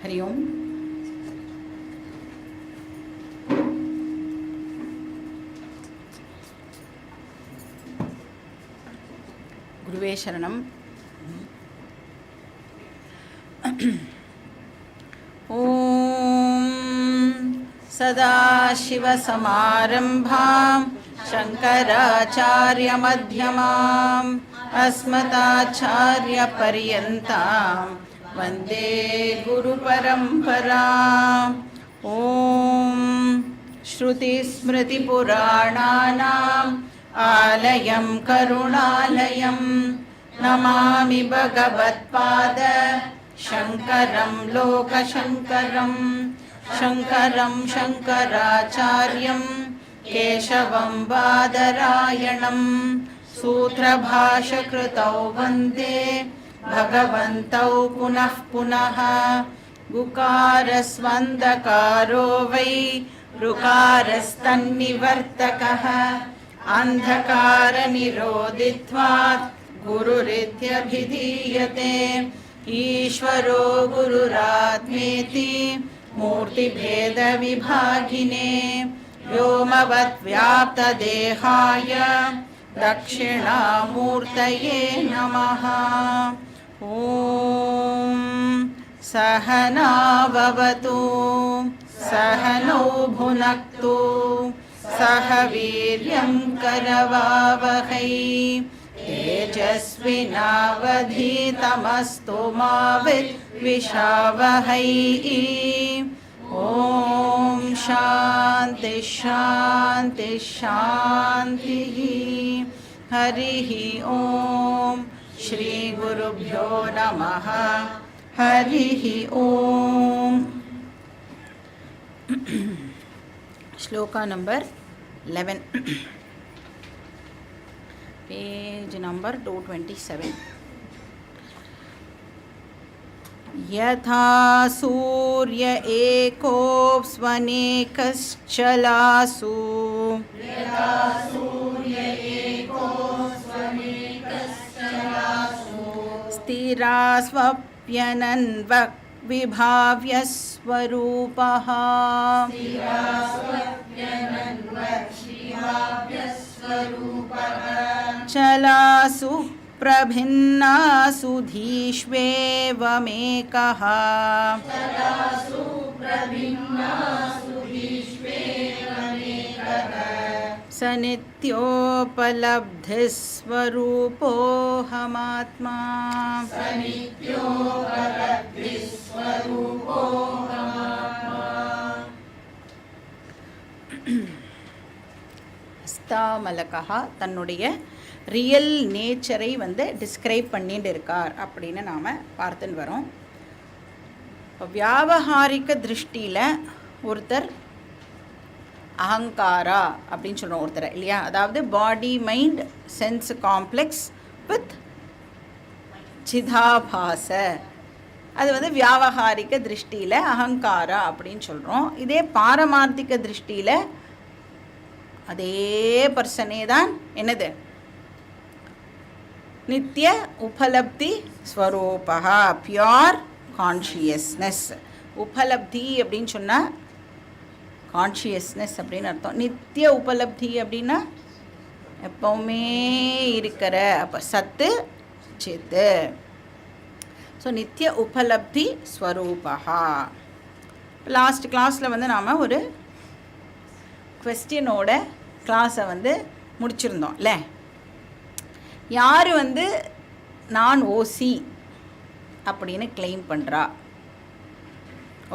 हरि ओम। गुरुवे शरणम्। ॐ सदाशिवसमारम्भां शङ्कराचार्यमध्यमाम् अस्मदाचार्यपर्यन्तां वन्दे गुरुपरम्पराम्। ॐ श्रुतिस्मृतिपुराणानाम् आलयं करुणालयं नमामि भगवत्पाद शङ्करं लोकशङ्करं शङ्करं शङ्कराचार्यं केशवं बादरायणं सूत्रभाष्यकृतौ वन्दे भगवन्तौ पुनः पुनः। गुकारस्वन्दकारो वै ऋकारस्तन्निवर्तकः अन्धकारनिरोधित्वात् गुरुरित्यभिधीयते। ईश्वरो गुरुरात्मेति मूर्तिभेदविभागिने व्योमवद्व्याप्तदेहाय दक्षिणामूर्तये नमः। ॐ सहना भवतु सहनौ भुनक्तु सह वीर्यं करवावहै तेजस्विनावधीतमस्तु मा विद्विषावहै। ॐ शान्ति शान्ति शान्तिः। हरिः ॐ श्रीगुरुभ्यो नमः। हरिः ॐ। श्लोका नंबर 11, पेज नंबर 227। यथा सूर्य एकोऽस्वनेकश्चलासु स्थिरा स्वप्यनन्वक् विभाव्य स्वरूपः चलासु प्रभिन्नासु धीष्वेवमेकः स नित्योपलब्धिस्वरूपोऽहमात्मा। ஹஸ்தாமலகா தன்னுடைய ரியல் நேச்சரை டிஸ்கிரைப் பண்ணிட்டு இருக்கார் அப்படின்னு நாம் பார்த்துன்னு வரோம். இப்போ வியாவகாரிக திருஷ்டியில் ஒருத்தர் அகங்காரா அப்படின்னு சொல்கிறோம் ஒருத்தர் இல்லையா, அதாவது body mind sense complex with சிதாபாச, அது வியாவகாரிக திருஷ்டியில் அகங்காரா அப்படின்னு சொல்கிறோம். இதே பாரமார்த்திக திருஷ்டியில் அதே பர்சனே தான் என்னது நித்திய உபலப்தி ஸ்வரூபா, பியோர் கான்ஷியஸ்னஸ். உபலப்தி அப்படின்னு சொன்னால் கான்ஷியஸ்னஸ் அப்படின்னு அர்த்தம். நித்திய உபலப்தி அப்படின்னா எப்பவுமே இருக்கிற, அப்போ சத்து சித்து. ஸோ நித்திய உபலப்தி ஸ்வரூபா. லாஸ்ட் கிளாஸில் நாம் ஒரு குவெஸ்டினோட கிளாஸை முடிச்சிருந்தோம்ல. யார் நான் ஓசி அப்படின்னு கிளைம் பண்ணுறா?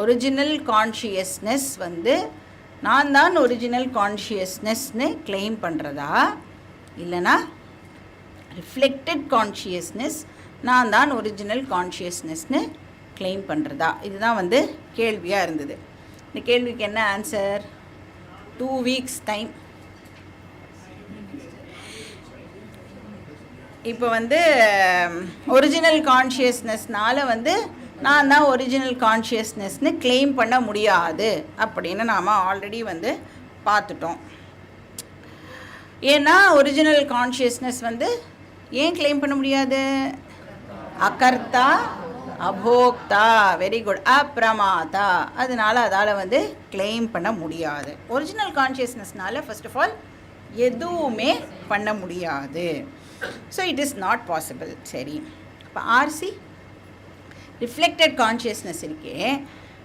ஒரிஜினல் கான்ஷியஸ்னஸ் நான் தான் ஒரிஜினல் கான்ஷியஸ்னஸ்ன்னு கிளைம் பண்ணுறதா, இல்லைனா ரிஃப்ளெக்டட் கான்ஷியஸ்னஸ் நான் தான் ஒரிஜினல் கான்ஷியஸ்னஸ்ன்னு கிளைம் பண்ணுறதா? இதுதான் கேள்வியாக இருந்தது. இந்த கேள்விக்கு என்ன ஆன்சர்? 2 weeks time. இப்போ ஒரிஜினல் கான்ஷியஸ்னஸ்னால் நான் தான் ஒரிஜினல் கான்ஷியஸ்னஸ்னு கிளைம் பண்ண முடியாது அப்படின்னு நாம் ஆல்ரெடி பார்த்துட்டோம். ஏன்னா ஒரிஜினல் கான்ஷியஸ்னஸ் ஏன் கிளைம் பண்ண முடியாது? அகர்த்தா அபோக்தா, வெரி குட், அப்ரமாதா. அதனால அதால் வந்து கிளைம் பண்ண முடியாது. ஒரிஜினல் கான்ஷியஸ்னஸ்னால ஃபர்ஸ்ட் ஆஃப் ஆல் எதுவுமே பண்ண முடியாது. So it is not possible. சரி, இப்போ ஆர்சி ரிஃப்ளெக்டட் கான்ஷியஸ்னஸ் இருக்கே,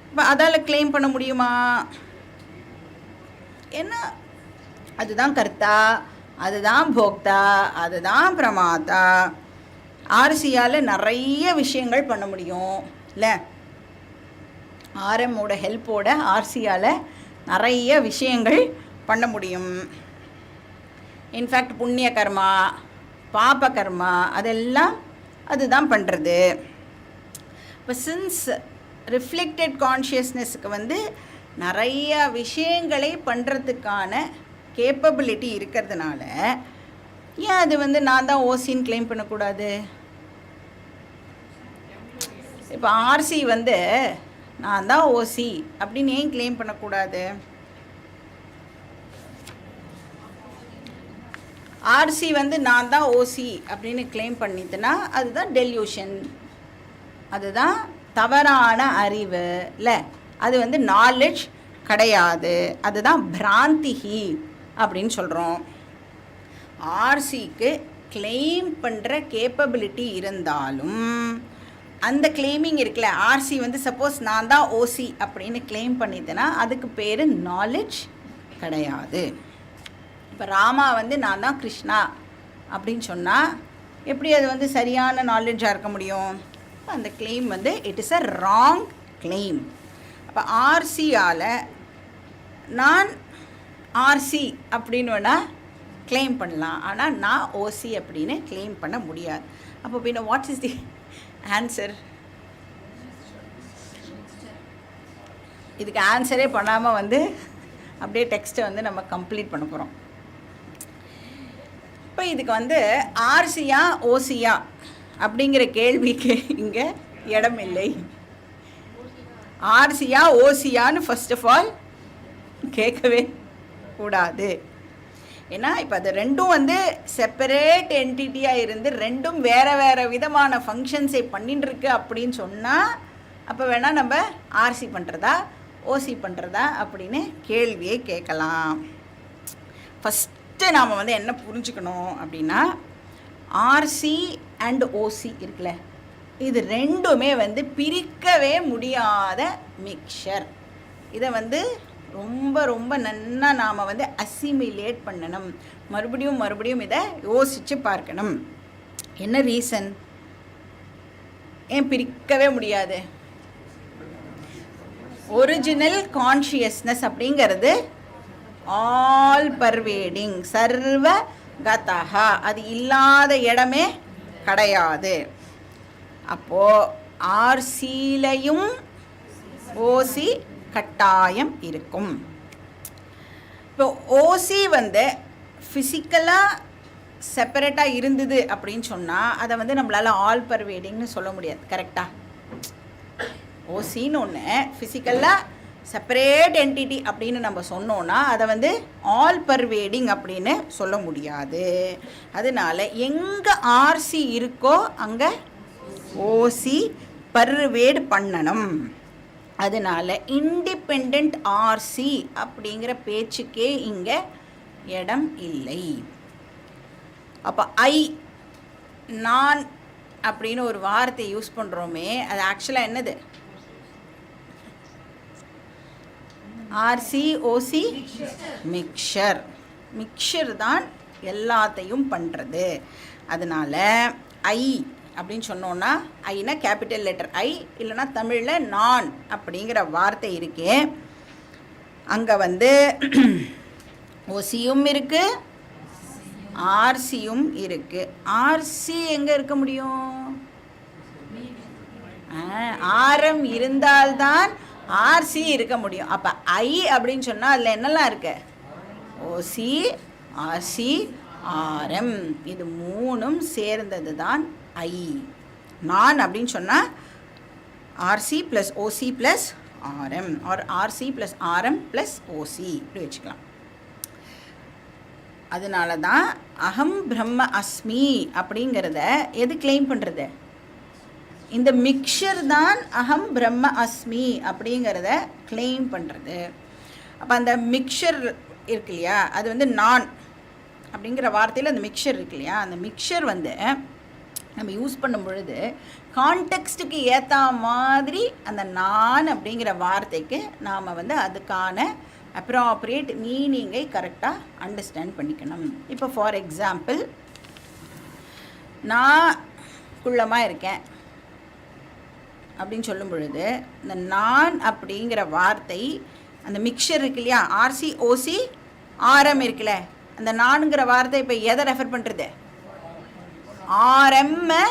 இப்போ அதால் கிளைம் பண்ண முடியுமா? ஏன்னா அதுதான் கர்த்தா, அதுதான் போக்தா, அதுதான் பிரமாதா. ஆர்சியால் நிறைய விஷயங்கள் பண்ண முடியும் இல்லை? ஆர்எம்மோட ஹெல்ப்போட ஆர்சியால் நிறைய விஷயங்கள் பண்ண முடியும். இன்ஃபேக்ட் புண்ணிய கர்மா, பாப கர்மா அதெல்லாம் அதுதான் பண்ணுறது. இப்போ சின்ஸ் ரிஃப்ளெக்டட் கான்ஷியஸ்னஸுக்கு வந்து நிறைய விஷயங்களை பண்ணுறதுக்கான கேப்பபிலிட்டி இருக்கிறதுனால ஏன் அது வந்து நான் தான் ஓசின்னு கிளைம் பண்ணக்கூடாது? இப்போ ஆர்சி வந்து நான் தான் ஓசி அப்படின்னு ஏன் கிளைம் பண்ணக்கூடாது? ஆர்சி வந்து நான் தான் ஓசி அப்படின்னு கிளைம் பண்ணிட்டுனா அதுதான் டெல்யூஷன், அதுதான் தவறான அறிவு இல்லை? அது வந்து நாலேஜ் கிடையாது, அதுதான் பிராந்திஹி அப்படின்னு சொல்கிறோம். ஆர்சிக்கு கிளைம் பண்ணுற கேப்பபிலிட்டி இருந்தாலும் அந்த கிளைமிங் இருக்குல்ல, ஆர்சி வந்து சப்போஸ் நான் தான் ஓசி அப்படின்னு கிளைம் பண்ணிட்டேன்னா அதுக்கு பேர் நாலேஜ் கிடையாது. இப்போ ராமா வந்து நான் தான் கிருஷ்ணா அப்படின்னு சொன்னால் எப்படி அது வந்து சரியான நாலேஜாக இருக்க முடியும்? அந்த கிளைம் வந்து it is a wrong claim. அப்போ ஆர்சியால் நான் ஆர்சி அப்படின்னு வேணால் கிளைம் பண்ணலாம், ஆனால் நான் ஓசி அப்படின்னு கிளைம் பண்ண முடியாது. அப்போ பின்ன வாட் இஸ் தி ஆன்சர்? இதுக்கு ஆன்சரே பண்ணாமல் வந்து அப்படியே டெக்ஸ்ட்டை வந்து நம்ம கம்ப்ளீட் பண்ண போகிறோம். இப்போ இதுக்கு வந்து ஆர்சியா ஓசியா அப்படிங்கிற கேள்விக்கு இங்கே இடம் இல்லை. ஆர்சியா ஓசியான்னு ஃபர்ஸ்ட் ஆஃப் ஆல் கேட்கவே கூடாது. ஏன்னா இப்போ அது ரெண்டும் வந்து செப்பரேட் என்டிட்டியாக இருந்து ரெண்டும் வேறு வேறு விதமான ஃபங்க்ஷன்ஸை பண்ணிட்டு இருக்கு அப்படின்னு சொன்னால் அப்போ வேணால் நம்ம ஆர்சி பண்ணுறதா ஓசி பண்ணுறதா அப்படின்னு கேள்வியை கேட்கலாம். ஃபஸ்ட்டு நாம் வந்து என்ன புரிஞ்சுக்கணும் அப்படின்னா, ஆர்சி அண்ட் ஓசி இருக்குல்ல, இது ரெண்டுமே வந்து பிரிக்கவே முடியாத மிக்சர். இதை வந்து ரொம்ப ரொம்ப நன்னா நாம் வந்து அசிமிலேட் பண்ணணும், மறுபடியும் மறுபடியும் இதை யோசித்து பார்க்கணும். என்ன ரீசன் ஏன் பிரிக்கவே முடியாது? ஒரிஜினல் கான்ஷியஸ்னஸ் அப்படிங்கிறது ஆல் பர்வேடிங், சர்வ கதா, அது இல்லாத இடமே கிடையாது. அப்போது ஆர்சிலையும் ஓசி கட்டாயம் இருக்கும். இப்போ ஓசி வந்து ஃபிசிக்கலாக செப்பரேட்டாக இருந்தது அப்படின்னு சொன்னால் அதை வந்து நம்மளால் ஆல் பர்வேடிங்னு சொல்ல முடியாது. கரெக்டாக? ஓசின்னு ஒன்று ஃபிசிக்கலாக செப்பரேட் என்டிட்டி அப்படின்னு நம்ம சொன்னோன்னா அதை வந்து ஆல் பர்வேடிங் அப்படின்னு சொல்ல முடியாது. அதனால் எங்கே ஆர்சி இருக்கோ அங்கே ஓசி பர்வேட் பண்ணணும். அதனால் இண்டிபெண்ட் ஆர்சி அப்படிங்கிற பேச்சுக்கே இங்கே இடம் இல்லை. அப்போ நான் அப்படின்னு ஒரு வார்த்தை யூஸ் பண்ணுறோமே, அது ஆக்சுவலாக என்னது? ஆர்சி ஓசி மிக்சர். மிக்சர் தான் எல்லாத்தையும் பண்ணுறது. அதனால் ஐ அப்படின்னு சொன்னோன்னா, ஐனா கேபிட்டல் லெட்டர் ஐ, இல்லைனா தமிழில் நான் அப்படிங்கிற வார்த்தை இருக்கே, அங்கே வந்து ஓசியும் இருக்குது ஆர்சியும் இருக்குது. ஆர்சி எங்கே இருக்க முடியும்? ஆரம் இருந்தால்தான் ஆர்சி இருக்க முடியும். அப்போ ஐ அப்படின்னு சொன்னால் அதில் என்னெல்லாம் இருக்கு? ஓசி, ஆர்சி, ஆரம், இது மூணும் சேர்ந்தது தான் ஐ. நான் அப்படின்னு சொன்னால் RC plus OC plus RM, or RC plus RM plus OC இப்படி வச்சுக்கலாம். அதனால தான் அகம் பிரம்ம அஸ்மி அப்படிங்கிறத எது கிளைம் பண்ணுறது? இந்த மிக்சர் தான் அகம் பிரம்ம அஸ்மி அப்படிங்கிறத கிளைம் பண்ணுறது. அப்போ அந்த மிக்சர் இருக்கு இல்லையா, அது வந்து நான் அப்படிங்கிற வார்த்தையில் அந்த மிக்சர் இருக்கு இல்லையா, அந்த மிக்சர் வந்து நம்ம யூஸ் பண்ணும் பொழுது கான்டெக்ஸ்ட்டுக்கு ஏற்ற மாதிரி அந்த நான் அப்படிங்கிற வார்த்தைக்கு நாம் வந்து அதுக்கான அப்ராப்ரியேட் மீனிங்கை கரெக்டாக அண்டர்ஸ்டாண்ட் பண்ணிக்கணும். இப்போ ஃபார் எக்ஸாம்பிள், நான் குள்ளமாக இருக்கேன் அப்படின்னு சொல்லும் பொழுது இந்த நான் அப்படிங்கிற வார்த்தை அந்த மிக்சர் இருக்கு இல்லையா, ஆர்சி ஓசி ஆர்எம் இருக்குல்ல, அந்த நான்கிற வார்த்தை இப்போ எதை ரெஃபர் பண்ணுறது? ஆர்எம்மை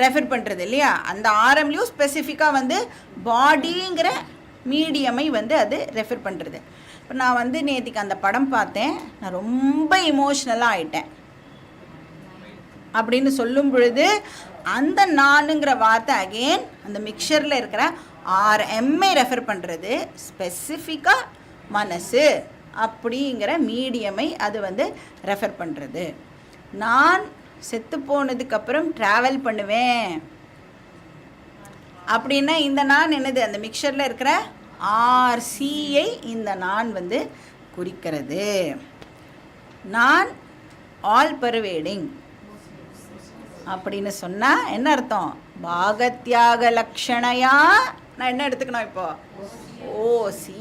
ரெஃபர் பண்ணுறது இல்லையா. அந்த ஆர்எம்லையும் ஸ்பெசிஃபிக்காக வந்து பாடிங்கிற மீடியமை வந்து அது ரெஃபர் பண்ணுறது. இப்போ நான் வந்து நேற்றுக்கு அந்த படம் பார்த்தேன், நான் ரொம்ப இமோஷ்னலாக ஆகிட்டேன் அப்படின்னு சொல்லும் பொழுது அந்த நானுங்கிற வார்த்தை அகெயின் அந்த மிக்சரில் இருக்கிற ஆர்எம்ஐ ரெஃபர் பண்ணுறது, ஸ்பெசிஃபிக்காக மனசு அப்படிங்கிற மீடியமை அது வந்து ரெஃபர் பண்ணுறது. நான் செத்து போனதுக்கப்புறம் ட்ராவல் பண்ணுவேன் அப்படின்னா இந்த நான் என்னது? அந்த மிக்சரில் இருக்கிற ஆர்சியை இந்த நான் வந்து குறிக்கிறது. நான் ஆல் பர்வேடிங் அப்படின்னு சொன்னால் என்ன அர்த்தம்? பாகத்யாக லக்ஷணையா நான் என்ன எடுத்துக்கணும்? இப்போது ஓசி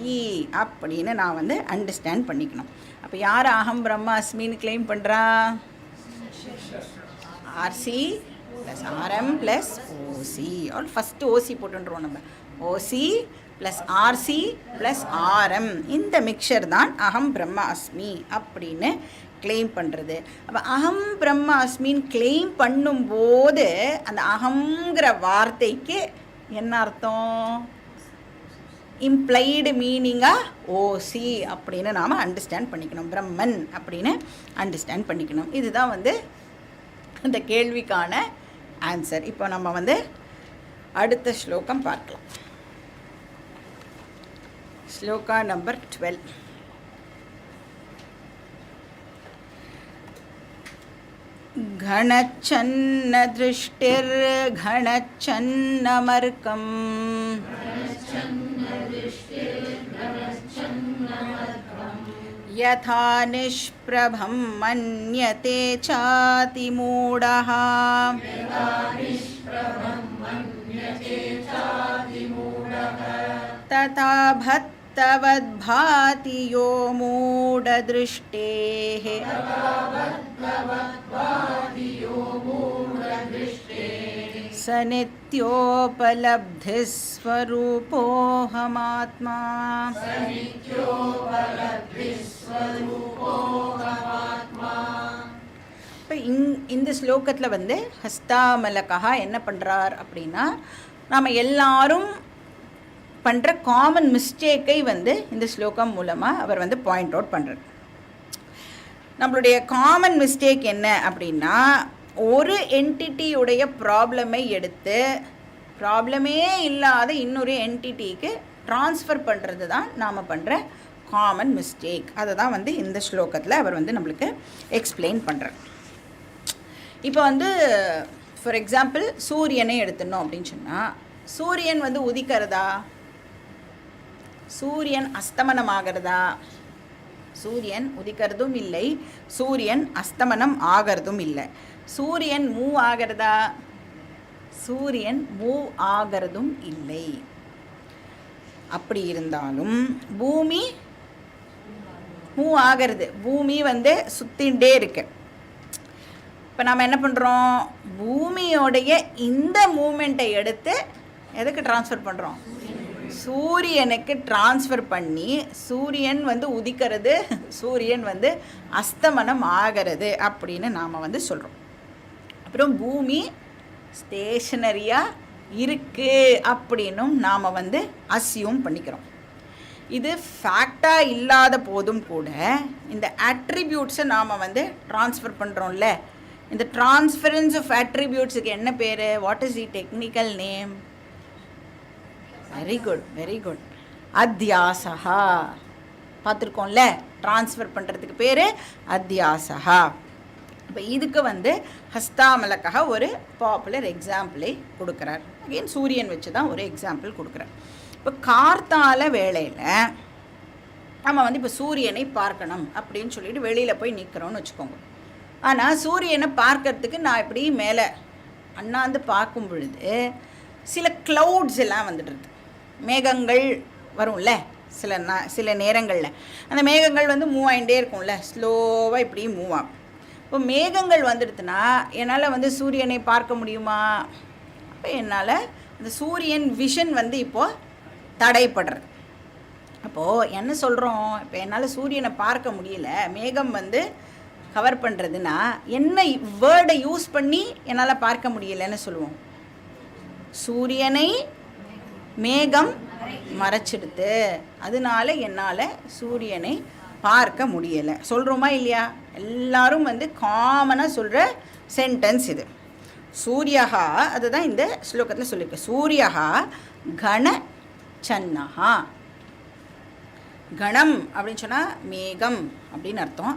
அப்படின்னு நான் வந்து அண்டர்ஸ்டாண்ட் பண்ணிக்கணும். அப்போ யார் அகம் பிரம்மா அஸ்மின்னு கிளைம் பண்ணுறா? RC plus RM plus OC. All first OC போட்டுருவோம் நம்ம. OC plus RC plus RM, இந்த மிக்சர் தான் அகம் பிரம்மா அஸ்மி அப்படின்னு கிளைம் பண்ணுறது. அப்போ அகம் பிரம்மா அஸ்மின்னு கிளைம் பண்ணும்போது அந்த அகங்கிற வார்த்தைக்கு என்ன அர்த்தம்? இம்ப்ளைடு மீனிங்காக ஓசி அப்படின்னு நாம் அண்டர்ஸ்டாண்ட் பண்ணிக்கணும். பிரம்மன் அப்படின்னு அண்டர்ஸ்டாண்ட் பண்ணிக்கணும். இதுதான் வந்து அந்த கேள்விக்கான ஆன்சர். இப்போ நம்ம வந்து அடுத்த ஸ்லோகம் பார்க்கலாம். ஸ்லோகா நம்பர் 12. घनच्छन्न दृष्टिर्घनच्छन्नमर्कम् यथा निष्प्रभं मन्यते चातिमूढः तथा भक्तवद्भाति यो मूढदृष्टेः स नित्योपलब्धिस्वरूपोऽहमात्मा. இப்போ இந்த ஸ்லோகத்தில் வந்து ஹஸ்தாமலகா என்ன பண்ணுறார் அப்படின்னா, நாம் எல்லாரும் பண்ணுற காமன் மிஸ்டேக்கை வந்து இந்த ஸ்லோகம் மூலமாக அவர் வந்து பாயிண்ட் அவுட் பண்ணுறார். நம்மளுடைய காமன் மிஸ்டேக் என்ன அப்படின்னா, ஒரு என்டிட்டியுடைய ப்ராப்ளமை எடுத்து ப்ராப்ளமே இல்லாத இன்னொரு என்டிட்டிக்கு ட்ரான்ஸ்ஃபர் பண்ணுறது தான் நாம் பண்ணுற காமன் மிஸ்டேக். அதை தான் வந்து இந்த ஸ்லோகத்தில் அவர் வந்து நம்மளுக்கு எக்ஸ்பிளைன் பண்ணுறார். இப்போ வந்து ஃபார் எக்ஸாம்பிள் சூரியனை எடுத்துனோம் அப்படின்னு சொன்னால், சூரியன் வந்து உதிக்கிறதா? சூரியன் அஸ்தமனம் ஆகிறதா? சூரியன் உதிக்கிறதும் இல்லை, சூரியன் அஸ்தமனம் ஆகிறதும் இல்லை. சூரியன் மூவ் ஆகிறதா? சூரியன் மூவ் ஆகிறதும் இல்லை. அப்படி இருந்தாலும் பூமி மூவ் ஆகிறது, பூமி வந்து சுத்தின்ண்டே இருக்கு. இப்போ நம்ம என்ன பண்ணுறோம்? பூமியோடைய இந்த மூமெண்ட்டை எடுத்து எதுக்கு ட்ரான்ஸ்ஃபர் பண்ணுறோம்? சூரியனுக்கு ட்ரான்ஸ்ஃபர் பண்ணி சூரியன் வந்து உதிக்கிறது, சூரியன் வந்து அஸ்தமனம் ஆகிறது அப்படின்னு நாம் வந்து சொல்கிறோம். அப்புறம் பூமி ஸ்டேஷனரியாக இருக்குது அப்படின்னும் நாம் வந்து அஸ்யூம் பண்ணிக்கிறோம். இது ஃபேக்டாக இல்லாத போதும் கூட இந்த அட்ரிபியூட்ஸை நாம் வந்து ட்ரான்ஸ்ஃபர் பண்ணுறோம்ல, இந்த ட்ரான்ஸ்ஃபரன்ஸ் ஆஃப் அட்ரிபியூட்ஸுக்கு என்ன பேர்? What is the technical name? Very good, very good, அத்தியாசகா. பார்த்துருக்கோம்ல, ட்ரான்ஸ்ஃபர் பண்ணுறதுக்கு பேர் அத்தியாசகா. இப்போ இதுக்கு வந்து ஹஸ்தாமலக்காக ஒரு பாப்புலர் எக்ஸாம்பிளை கொடுக்குறார். அகெயின் சூரியன் வச்சு தான் ஒரு எக்ஸாம்பிள் கொடுக்குறேன். இப்போ கார்த்தால வேளையில் நம்ம வந்து இப்போ சூரியனை பார்க்கணும் அப்படின்னு சொல்லிட்டு வெளியில் போய் நிற்கிறோன்னு வச்சுக்கோங்க. ஆனால் சூரியனை பார்க்கறதுக்கு நான் இப்படி மேலே அண்ணாந்து பார்க்கும் பொழுது சில க்ளவுட்ஸ் எல்லாம் வந்துடுறது, மேகங்கள் வரும்ல சில நேரங்களில். அந்த மேகங்கள் வந்து மூவ் ஆகிட்டே இருக்கும்ல, ஸ்லோவாக இப்படி மூவ் ஆகும். இப்போ மேகங்கள் வந்துடுதுன்னா என்னால் வந்து சூரியனை பார்க்க முடியுமா? அப்போ என்னால் அந்த சூரியன் விஷன் வந்து இப்போது தடைப்படுறது. அப்போது என்ன சொல்கிறோம், இப்போ என்னால் சூரியனை பார்க்க முடியல, மேகம் வந்து கவர் பண்ணுறதுன்னா என்ன வேர்டை யூஸ் பண்ணி என்னால் பார்க்க முடியலைன்னு சொல்லுவோம்? சூரியனை மேகம் மறைச்சிடுது, அதனால என்னால் சூரியனை பார்க்க முடியலை சொல்கிறோமா இல்லையா? எல்லாரும் வந்து காமனாக சொல்கிற சென்டென்ஸ் இது. சூரியஹா, அதுதான் இந்த ஸ்லோகத்தில் சொல்லியிருக்கு. சூரியஹா கண சன்னஹா. கணம் அப்படின்னு சொன்னால் மேகம் அப்படின்னு அர்த்தம்.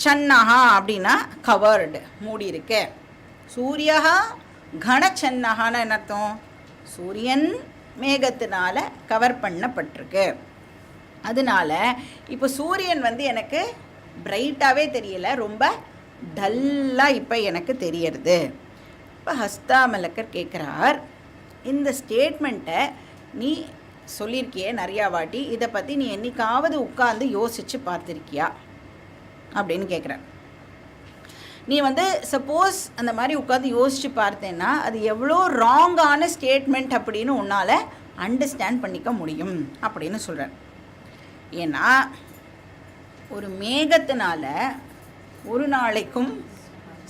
சன்னஹா அப்படின்னா கவர்டு, மூடி இருக்கு. சூரியஹா கணச்சன்னஹான்னு என்ன அர்த்தம்? சூரியன் மேகத்தினால கவர் பண்ணப்பட்டிருக்கு. அதனால இப்போ சூரியன் வந்து எனக்கு பிரைட்டாகவே தெரியல, ரொம்ப டல்லாக இப்போ எனக்கு தெரியறது. இப்போ ஹஸ்தாமலக்கர் கேட்குறார், இந்த ஸ்டேட்மெண்ட்டை நீ சொல்லியிருக்கியே நிறையா வாட்டி, இதை பற்றி நீ என்னைக்காவது உட்காந்து யோசித்து பார்த்துருக்கியா அப்படின்னு கேட்குறார். நீ வந்து சப்போஸ் அந்த மாதிரி உட்காந்து யோசித்து பார்த்தேன்னா அது எவ்வளோ ராங்கான ஸ்டேட்மெண்ட் அப்படின்னு உன்னால் அண்டர்ஸ்டாண்ட் பண்ணிக்க முடியும் அப்படின்னு சொல்கிறார். ஏன்னா ஒரு மேகத்தினால ஒரு நாளைக்கும்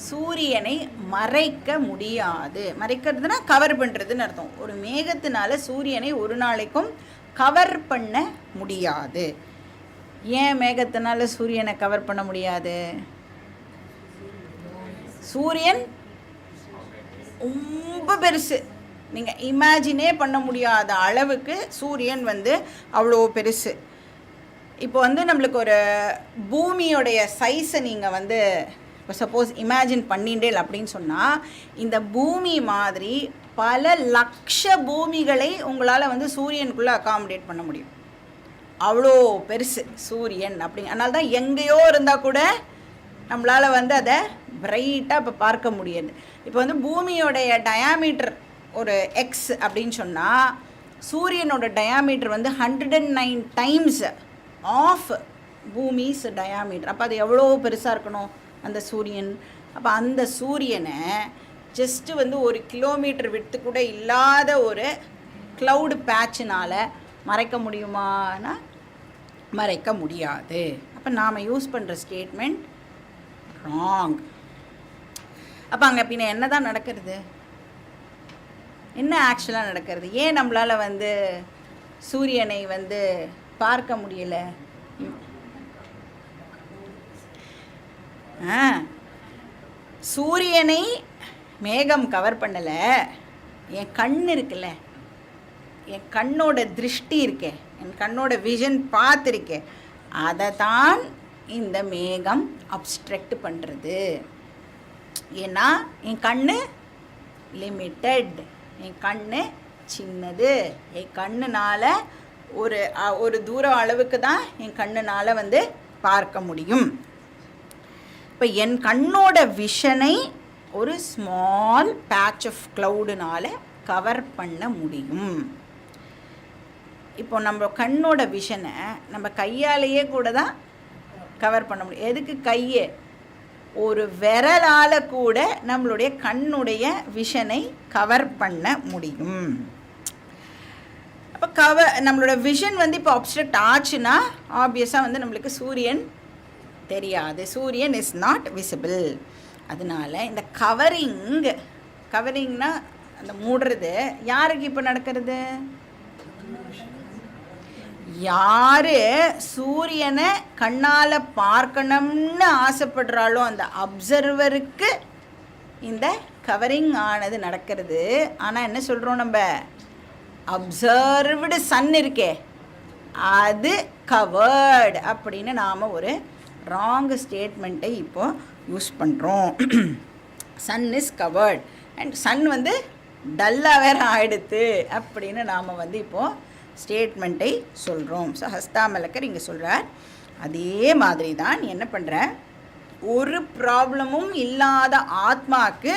சூரியனை மறைக்க முடியாது. மறைக்கிறதுனா கவர் பண்ணுறதுன்னு அர்த்தம். ஒரு மேகத்தினால சூரியனை ஒரு நாளைக்கும் கவர் பண்ண முடியாது. ஏன் மேகத்தினால சூரியனை கவர் பண்ண முடியாது? சூரியன் ரொம்ப பெருசு, நீங்கள் இமேஜினே பண்ண முடியாத அளவுக்கு சூரியன் வந்து அவ்வளோ பெருசு. இப்போ வந்து நம்மளுக்கு ஒரு பூமியோடைய சைஸை நீங்கள் வந்து இப்போ சப்போஸ் இமேஜின் பண்ணிண்டே அப்படின்னு சொன்னால், இந்த பூமி மாதிரி பல லட்ச பூமிகளை உங்களால் வந்து சூரியனுக்குள்ளே அகாமடேட் பண்ண முடியும். அவ்வளோ பெருசு சூரியன் அப்படிங்க. அதனால தான் எங்கேயோ இருந்தால் கூட நம்மளால் வந்து அதை பிரைட்டாக இப்போ பார்க்க முடியாது. இப்போ வந்து பூமியோடைய டயாமீட்டர் ஒரு எக்ஸ் அப்படின்னு சொன்னால், சூரியனோட டயாமீட்டர் வந்து 109 டைம்ஸ் ஆஃப் பூமிஸ் டயாமீட்டர். அப்போ அது எவ்வளோ பெருசாக இருக்கணும் அந்த சூரியன். அப்போ அந்த சூரியனை ஜஸ்ட்டு வந்து 1 கிலோமீட்டர் விட்டு கூட இல்லாத ஒரு க்ளவுடு பேட்சினால் மறைக்க முடியுமானா மறைக்க முடியாது. அப்போ நாம் யூஸ் பண்ணுற ஸ்டேட்மெண்ட் ராங். அப்போ அங்கே பின்ன என்ன தான் நடக்கிறது? என்ன ஆக்சுவலாக நடக்கிறது? ஏன் நம்மளால் வந்து சூரியனை வந்து பார்க்க முடியலை? சூரியனை மேகம் கவர் பண்ணலை, என் கண் இருக்குல்ல, என் கண்ணோட திருஷ்டி இருக்கே, என் கண்ணோட விஷன் பார்த்துருக்கே, அதை தான் இந்த மேகம் அப்ஸ்ட்ரக்ட் பண்ணுறது. ஏன்னா என் கண்ணு லிமிட்டட், என் கண்ணு சின்னது, என் கண்ணுனால் ஒரு தூரம் அளவுக்கு தான் என் கண்ணுனால் வந்து பார்க்க முடியும். இப்போ என் கண்ணோட விஷனை ஒரு ஸ்மால் பேட்ச் ஆஃப் க்ளவுடுனால் கவர் பண்ண முடியும். இப்போ நம்ம கண்ணோட விஷனை நம்ம கையாலேயே கூட தான் கவர் பண்ண முடியும். எதுக்கு கையை? ஒரு விரலால் கூட நம்மளுடைய கண்ணுடைய விஷனை கவர் பண்ண முடியும். அப்போ நம்மளோட விஷன் வந்து இப்போ அப்ஸ்ட்ரக்ட் ஆச்சுன்னா ஆப்வியஸாக வந்து நம்மளுக்கு சூரியன் தெரியாது. சூரியன் இஸ் நாட் விசிபிள். அதனால இந்த கவரிங்னா அந்த மூடுறது யாருக்கு இப்போ நடக்கிறது? யார் சூரியனை கண்ணால் பார்க்கணும்னு ஆசைப்படுறாளோ அந்த அப்சர்வருக்கு இந்த கவரிங் ஆனது நடக்கிறது. ஆனால் என்ன சொல்கிறோம் நம்ம? அப்சர்வ்டு சன் இருக்கே அது கவர்டு அப்படின்னு நாம் ஒரு ராங் ஸ்டேட்மெண்ட்டை இப்போ யூஸ் பண்ணுறோம். Sun is covered and sun வந்து டல்லாக வேற ஆயிடுத்து அப்படின்னு நாம் வந்து இப்போது ஸ்டேட்மெண்ட்டை சொல்கிறோம். ஸோ ஹஸ்தாமலக்கர் இங்கே சொல்கிறார், அதே மாதிரி தான் நீ என்ன பண்ணுற, ஒரு ப்ராப்ளமும் இல்லாத ஆத்மாவுக்கு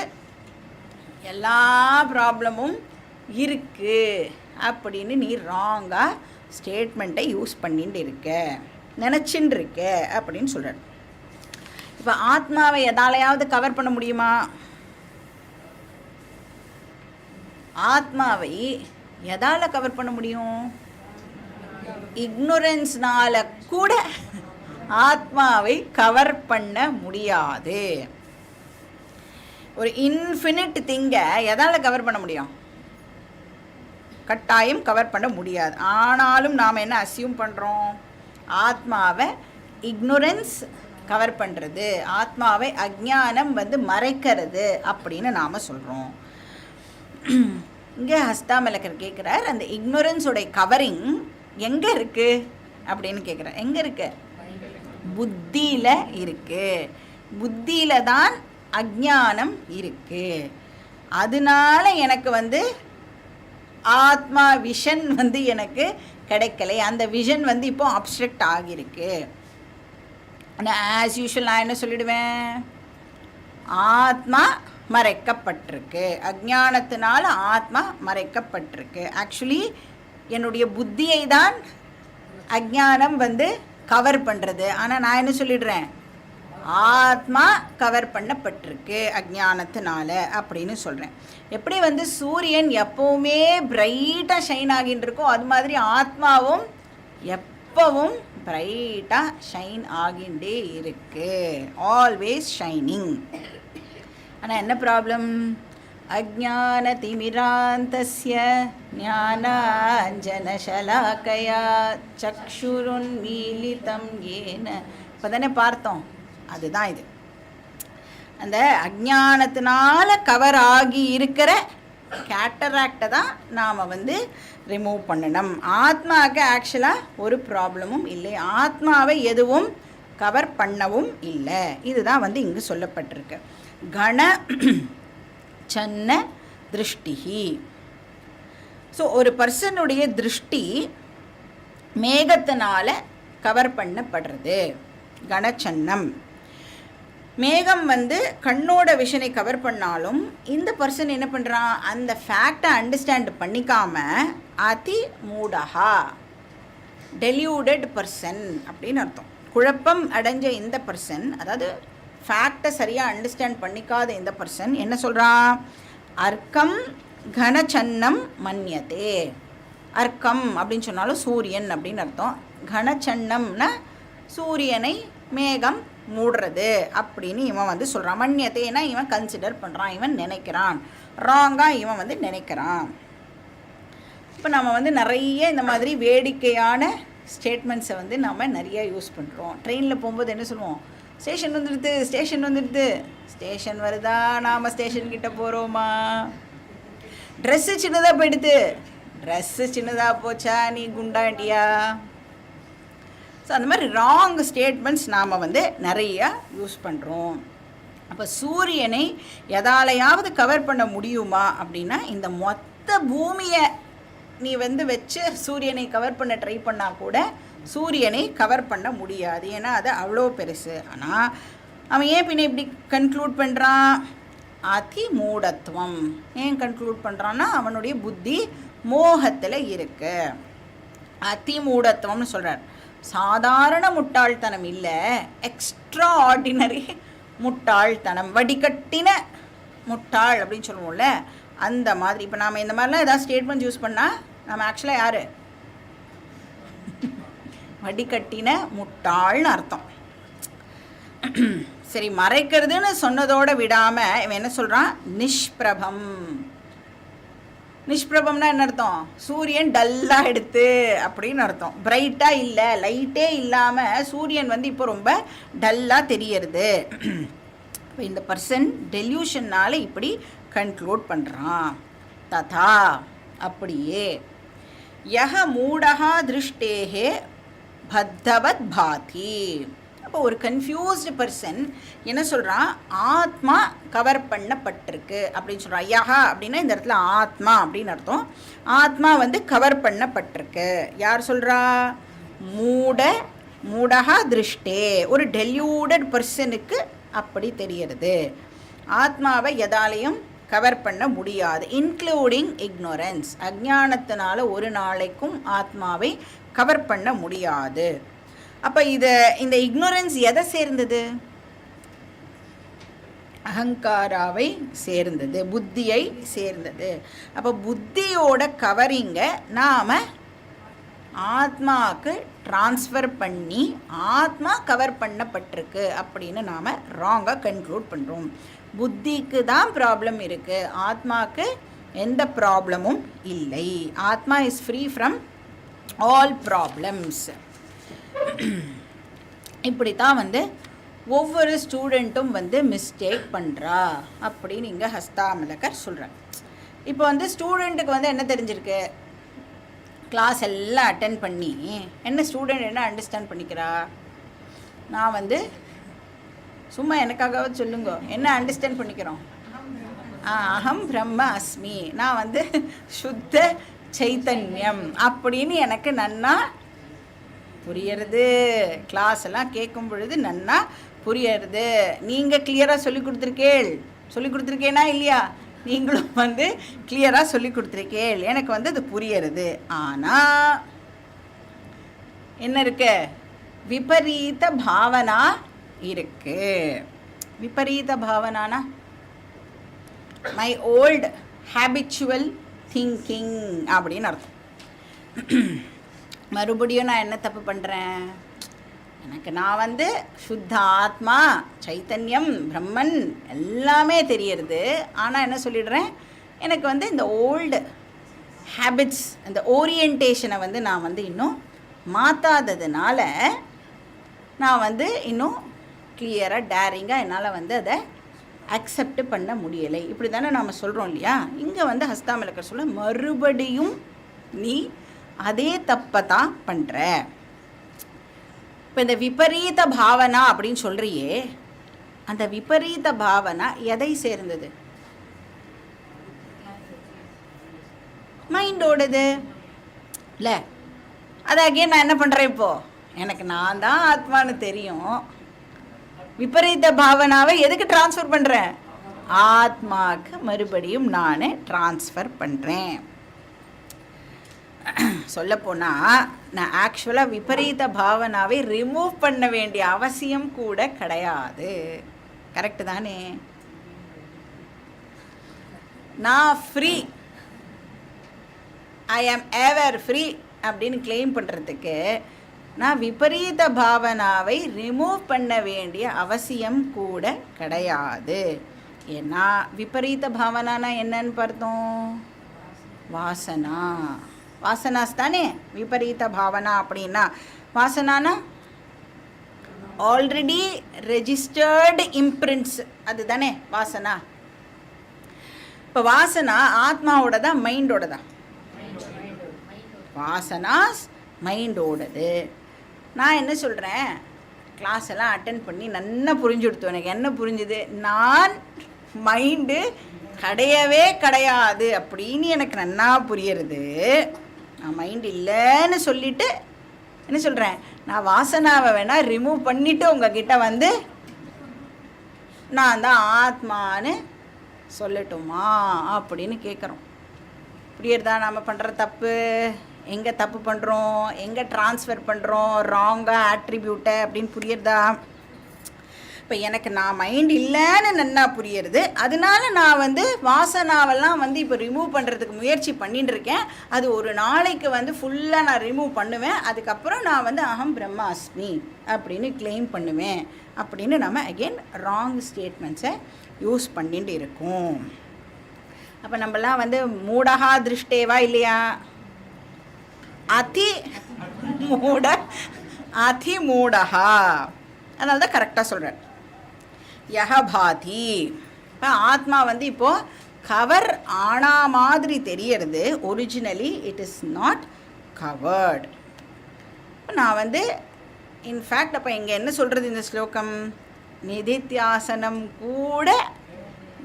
எல்லா ப்ராப்ளமும் இருக்குது அப்படின்னு நீ ராங்காக ஸ்டேட்மெண்ட்டை யூஸ் பண்ணிட்டு இருக்க, நினச்சின்னு இருக்க அப்படின்னு சொல்கிறார். இப்போ ஆத்மாவை எதாலையாவது கவர் பண்ண முடியுமா? ஆத்மாவை எதால் கவர் பண்ண முடியும்? இக்னோரன்ஸ்னால கூட ஆத்மாவை கவர் பண்ண முடியாது. ஒரு இன்ஃபினிட் திங்கை எதால் கவர் பண்ண முடியும்? கட்டாயம் கவர் பண்ண முடியாது. ஆனாலும் நாம் என்ன அசியூம் பண்ணுறோம்? ஆத்மாவை இக்னோரன்ஸ் கவர் பண்ணுறது, ஆத்மாவை அஜ்ஞானம் வந்து மறைக்கிறது அப்படின்னு நாம் சொல்கிறோம். இங்கே ஹஸ்தாமலக்கர் கேட்குறார், அந்த இக்னோரன்ஸோடைய கவரிங் எங்கே இருக்குது அப்படின்னு கேட்குறார். எங்கே இருக்கு? புத்தியில் இருக்குது. புத்தியில் தான் அஜ்ஞானம் இருக்குது. அதனால எனக்கு வந்து ஆத்மா விஷன் வந்து எனக்கு கிடைக்கலை. அந்த விஷன் வந்து இப்போ அப்ஸ்ட்ரக்ட் ஆகியிருக்கு. ஆனால் ஆஸ் யூஷுவல் நான் என்ன சொல்லிடுவேன், ஆத்மா மறைக்கப்பட்டிருக்கு, அஜ்ஞானத்தினால ஆத்மா மறைக்கப்பட்டிருக்கு. ஆக்சுவலி என்னுடைய புத்தியை தான் அஜ்ஞானம் வந்து கவர் பண்ணுறது. ஆனால் நான் என்ன சொல்லிடுறேன், ஆத்மா கவர் பண்ணப்பட்டிருக்கு அஜ்ஞானத்தினால அப்படின்னு சொல்கிறேன். எப்படி வந்து சூரியன் எப்போவுமே பிரைட்டாக ஷைன் ஆகின்னு இருக்கோ அது மாதிரி ஆத்மாவும் எப்பவும் பிரைட்டாக ஷைன் ஆகிண்டே இருக்கு, ஆல்வேஸ் ஷைனிங். ஆனால் என்ன ப்ராப்ளம்? அஜ்ஞான திமிராந்தஸ்ய ஞானாஞ்சனசலாக்கயா சக்ஷுருன்மீலிதம் ஏன. இப்போ தானே பார்த்தோம், அதுதான் இது. அந்த அஜ்ஞானத்தினால கவர் ஆகி இருக்கிற கேட்டராக்டை தான் நாம் வந்து ரிமூவ் பண்ணணும். ஆத்மாவுக்கு ஆக்சுவலாக ஒரு ப்ராப்ளமும் இல்லை, ஆத்மாவை எதுவும் கவர் பண்ணவும் இல்லை. இதுதான் வந்து இங்கு சொல்லப்பட்டிருக்கு. கண சன்ன திருஷ்டிஹி. ஸோ ஒரு பர்சனுடைய திருஷ்டி மேகத்தினால கவர் பண்ணப்படுறது, கணச்சன்னம். மேகம் வந்து கண்ணோட விஷனை கவர் பண்ணாலும் இந்த பர்சன் என்ன பண்ணுறான், அந்த ஃபேக்டை அண்டர்ஸ்டாண்ட் பண்ணிக்காம அதி மூடஹா, டெல்யூடட் பர்சன் அப்படின்னு அர்த்தம். குழப்பம் அடைஞ்ச இந்த பர்சன், அதாவது ஃபேக்டை சரியாக அண்டர்ஸ்டாண்ட் பண்ணிக்காத இந்த பர்சன் என்ன சொல்கிறான், அர்க்கம் கணச்சன்னம் மன்யதே. அர்க்கம் அப்படின்னு சொன்னாலும் சூரியன் அப்படின்னு அர்த்தம். கணச்சன்னம்னா சூரியனை மேகம் மூடுறது அப்படின்னு இவன் வந்து சொல்கிறான். மன்யத்தேனா இவன் கன்சிடர் பண்ணுறான், இவன் நினைக்கிறான், ராங்காக இவன் வந்து நினைக்கிறான். இப்போ நம்ம வந்து நிறைய இந்த மாதிரி வேடிக்கையான ஸ்டேட்மெண்ட்ஸை வந்து நம்ம நிறைய யூஸ் பண்ணுறோம். ட்ரெயினில் போகும்போது என்ன சொல்லுவோம், ஸ்டேஷன் வந்துடுது, ஸ்டேஷன் வந்துடுது. ஸ்டேஷன் வருதா, நாம் ஸ்டேஷன்கிட்ட போகிறோமா? ட்ரெஸ்ஸு சின்னதாக போயிடுது, ட்ரெஸ்ஸு சின்னதாக போச்சா, நீ குண்டாண்டியா? ஸோ அந்த மாதிரி ராங் ஸ்டேட்மெண்ட்ஸ் நாம் வந்து நிறையா யூஸ் பண்ணுறோம். அப்போ சூரியனை எதாலையாவது கவர் பண்ண முடியுமா அப்படின்னா, இந்த மொத்த பூமியை நீ வந்து வச்சு சூரியனை கவர் பண்ண ட்ரை பண்ணால் கூட சூரியனை கவர் பண்ண முடியாது, ஏன்னா அது அவ்வளோ பெருசு. ஆனால் அவன் ஏன் பின்ன இப்படி கன்க்ளூட் பண்ணுறான், அதி மூடத்துவம். ஏன் கன்க்ளூட் பண்ணுறான்னா அவனுடைய புத்தி மோகத்தில் இருக்கு. அதி மூடத்துவம்னு சொல்கிறார். சாதாரண முட்டாள்தனம் இல்லை, எக்ஸ்ட்ரா ஆர்டினரி முட்டாள்தனம், வடிகட்டின முட்டாள் அப்படின்னு சொல்லுவோம்ல, அந்த மாதிரி. இப்போ நாம் இந்த மாதிரிலாம் ஏதாவது ஸ்டேட்மெண்ட் யூஸ் பண்ணால் நம்ம ஆக்சுவலாக யார், வடிகட்டின முட்டாள்னு அர்த்தம். சரி, மறைக்கிறதுன்னு சொன்னதோடு விடாமல் இவன் என்ன சொல்கிறான், நிஷ்பிரபம். நிஷ்பிரபம்னா என்ன அர்த்தம், சூரியன் டல்லாக எடுத்து அப்படின்னு அர்த்தம். பிரைட்டாக இல்லை, லைட்டே இல்லாமல் சூரியன் வந்து இப்போ ரொம்ப டல்லாக தெரியறது. இப்போ இந்த பர்சன் டெல்யூஷன்னால் இப்படி கன்க்ளூட் பண்ணுறான். ததா அப்படியே யஹ மூடஹா திருஷ்டேஹே பத்தவத் பாதி. அப்போ ஒரு கன்ஃபியூஸ்டு பர்சன் என்ன சொல்கிறான், ஆத்மா கவர் பண்ணப்பட்டிருக்கு அப்படின்னு சொல்கிறான். யஹா அப்படின்னா இந்த இடத்துல ஆத்மா அப்படின்னு அர்த்தம். ஆத்மா வந்து கவர் பண்ணப்பட்டிருக்கு. யார் சொல்கிறா? மூடகா திருஷ்டே, ஒரு டெல்யூடட் பர்சனுக்கு அப்படி தெரியறது. ஆத்மாவை எதாலையும் கவர் பண்ண முடியாது, இன்க்ளூடிங் இக்னோரன்ஸ். அஜ்ஞானத்தினால ஒரு நாளைக்கும் ஆத்மாவை கவர் பண்ண முடியாது. அப்போ இந்த இக்னோரன்ஸ் எதை சேர்ந்தது? அகங்காராவை சேர்ந்தது, புத்தியை சேர்ந்தது. அப்போ புத்தியோட கவரிங்கை நாம் ஆத்மாவுக்கு ட்ரான்ஸ்ஃபர் பண்ணி ஆத்மா கவர் பண்ணப்பட்டிருக்கு அப்படின்னு நாம் ராங்காக கன்க்ளூட் பண்ணுறோம். புத்திக்கு தான் ப்ராப்ளம் இருக்குது, ஆத்மாவுக்கு எந்த ப்ராப்ளமும் இல்லை. ஆத்மா is free from all problems. இப்படி தான் வந்து ஒவ்வொரு ஸ்டூடெண்ட்டும் வந்து மிஸ்டேக் பண்ணுறா அப்படின்னு இங்கே ஹஸ்தாமலகர் சொல்கிறார். இப்போ வந்து ஸ்டூடெண்ட்டுக்கு வந்து என்ன தெரிஞ்சிருக்கு, கிளாஸ் எல்லாம் அட்டென்ட் பண்ணி என்ன ஸ்டூடெண்ட் என்ன அண்டர்ஸ்டாண்ட் பண்ணிக்கிறா? நான் வந்து சும்மா எனக்காகவே சொல்லுங்க, என்ன அண்டர்ஸ்டாண்ட் பண்ணிக்கிறோம்? அகம் பிரம்ம அஸ்மி, நான் வந்து சுத்த சைத்தன்யம் அப்படின்னு எனக்கு நன்னா புரியறது. கிளாஸ் எல்லாம் கேட்கும் பொழுது நன்னா புரியறது. நீங்கள் கிளியராக சொல்லி கொடுத்துருக்கேனா இல்லையா? நீங்களும் வந்து கிளியராக சொல்லி கொடுத்துருக்கேள், எனக்கு வந்து அது புரியறது. ஆனால் என்ன இருக்கு? விபரீத பாவனா இருக்கு. விபரீத பாவனானா மை ஓல்டு ஹேபிச்சுவல் திங்கிங் அப்படின்னு அர்த்தம். மறுபடியும் நான் என்ன தப்பு பண்ணுறேன்? எனக்கு நான் வந்து சுத்த ஆத்மா, சைத்தன்யம், பிரம்மன் எல்லாமே தெரியறது. ஆனால் என்ன சொல்லிடுறேன், எனக்கு வந்து இந்த ஓல்டு ஹேபிட்ஸ், அந்த ஓரியன்டேஷனை வந்து நான் வந்து இன்னும் மாற்றாததுனால நான் வந்து இன்னும் கிளியராக டேரிங்காக என்னால் வந்து அதை அக்செப்ட் பண்ண முடியலை. இப்படி தானே நாம் சொல்கிறோம் இல்லையா? இங்கே வந்து ஹஸ்தாமலகர் சொல்ல, மறுபடியும் நீ அதே தப்பை தான் பண்ணுற. இப்போ இந்த விபரீத பாவனா அப்படின்னு சொல்கிறியே, அந்த விபரீத பாவனா எதை சேர்ந்தது? மைண்டோடது இல்லை. அதை அகேன் நான் என்ன பண்ணுறேன், இப்போது எனக்கு நான் தான் ஆத்மானு தெரியும், விபரீத பாவனாவை எதுக்கு ட்ரான்ஸ்ஃபர் பண்ணுறேன்? ஆத்மாவுக்கு மறுபடியும் நான் ட்ரான்ஸ்ஃபர் பண்ணுறேன். சொல்லப்போனால் நான் ஆக்சுவலாக விபரீத பாவனாவை ரிமூவ் பண்ண வேண்டிய அவசியம் கூட கிடையாது. கரெக்டு தானே? நான் ஃப்ரீ, ஐ ஆம் எவர் ஃப்ரீ அப்படின்னு கிளைம் பண்ணுறதுக்கு நான் விபரீத பாவனாவை ரிமூவ் பண்ண வேண்டிய அவசியம் கூட கிடையாது. ஏன்னா விபரீத பாவனானா என்னன்னு பார்த்தோம்? வாசனா. வாசனாஸ் தானே விபரீத பாவனா அப்படின்னா. வாசனானா ஆல்ரெடி ரெஜிஸ்டர்டு இம்ப்ரிண்ட்ஸ், அது தானே வாசனா. இப்போ வாசனா ஆத்மாவோடதா மைண்டோடதா? வாசனாஸ் மைண்டோடது. நான் என்ன சொல்கிறேன், கிளாஸ் எல்லாம் அட்டென்ட் பண்ணி நல்லா புரிஞ்சு கொடுத்தோம். எனக்கு என்ன புரிஞ்சுது? நான் மைண்டு கிடையவே கிடையாது அப்படின்னு எனக்கு நன்னா புரியுறது. நான் மைண்ட் இல்லைன்னு சொல்லிவிட்டு என்ன சொல்கிறேன், நான் வாசனாவை வேணால் ரிமூவ் பண்ணிவிட்டு உங்ககிட்ட வந்து நான் தான் ஆத்மான்னு சொல்லட்டுமா அப்படின்னு கேட்குறோம். புரியுறதா நாம் பண்ணுற தப்பு? எங்கே தப்பு பண்ணுறோம், எங்கே ட்ரான்ஸ்ஃபர் பண்ணுறோம் ராங்காக ஆட்ரிபியூட்டை அப்படின்னு புரியுறதா? இப்போ எனக்கு நான் மைண்ட் இல்லைன்னு நன்னா புரியுறது. அதனால நான் வந்து வாசனாவெல்லாம் வந்து இப்போ ரிமூவ் பண்ணுறதுக்கு முயற்சி பண்ணிட்டு இருக்கேன். அது ஒரு நாளைக்கு வந்து ஃபுல்லாக நான் ரிமூவ் பண்ணுவேன். அதுக்கப்புறம் நான் வந்து அகம் பிரம்மாஸ்மி அப்படின்னு கிளைம் பண்ணுவேன் அப்படின்னு நம்ம அகெயின் ராங் ஸ்டேட்மெண்ட்ஸை யூஸ் பண்ணிட்டு இருக்கோம். அப்போ நம்மலாம் வந்து மூடகா திருஷ்டேவா இல்லையா? அதி மூடகா. அதனால தான் கரெக்டாக சொல்கிறேன். யஹபாதி. இப்போ ஆத்மா வந்து இப்போது கவர் ஆனா மாதிரி தெரியறது. Originally it is not covered. இப்போ நான் வந்து இன்ஃபேக்ட் அப்போ இங்கே என்ன சொல்கிறது இந்த ஸ்லோகம், நிதித்தியாசனம் கூட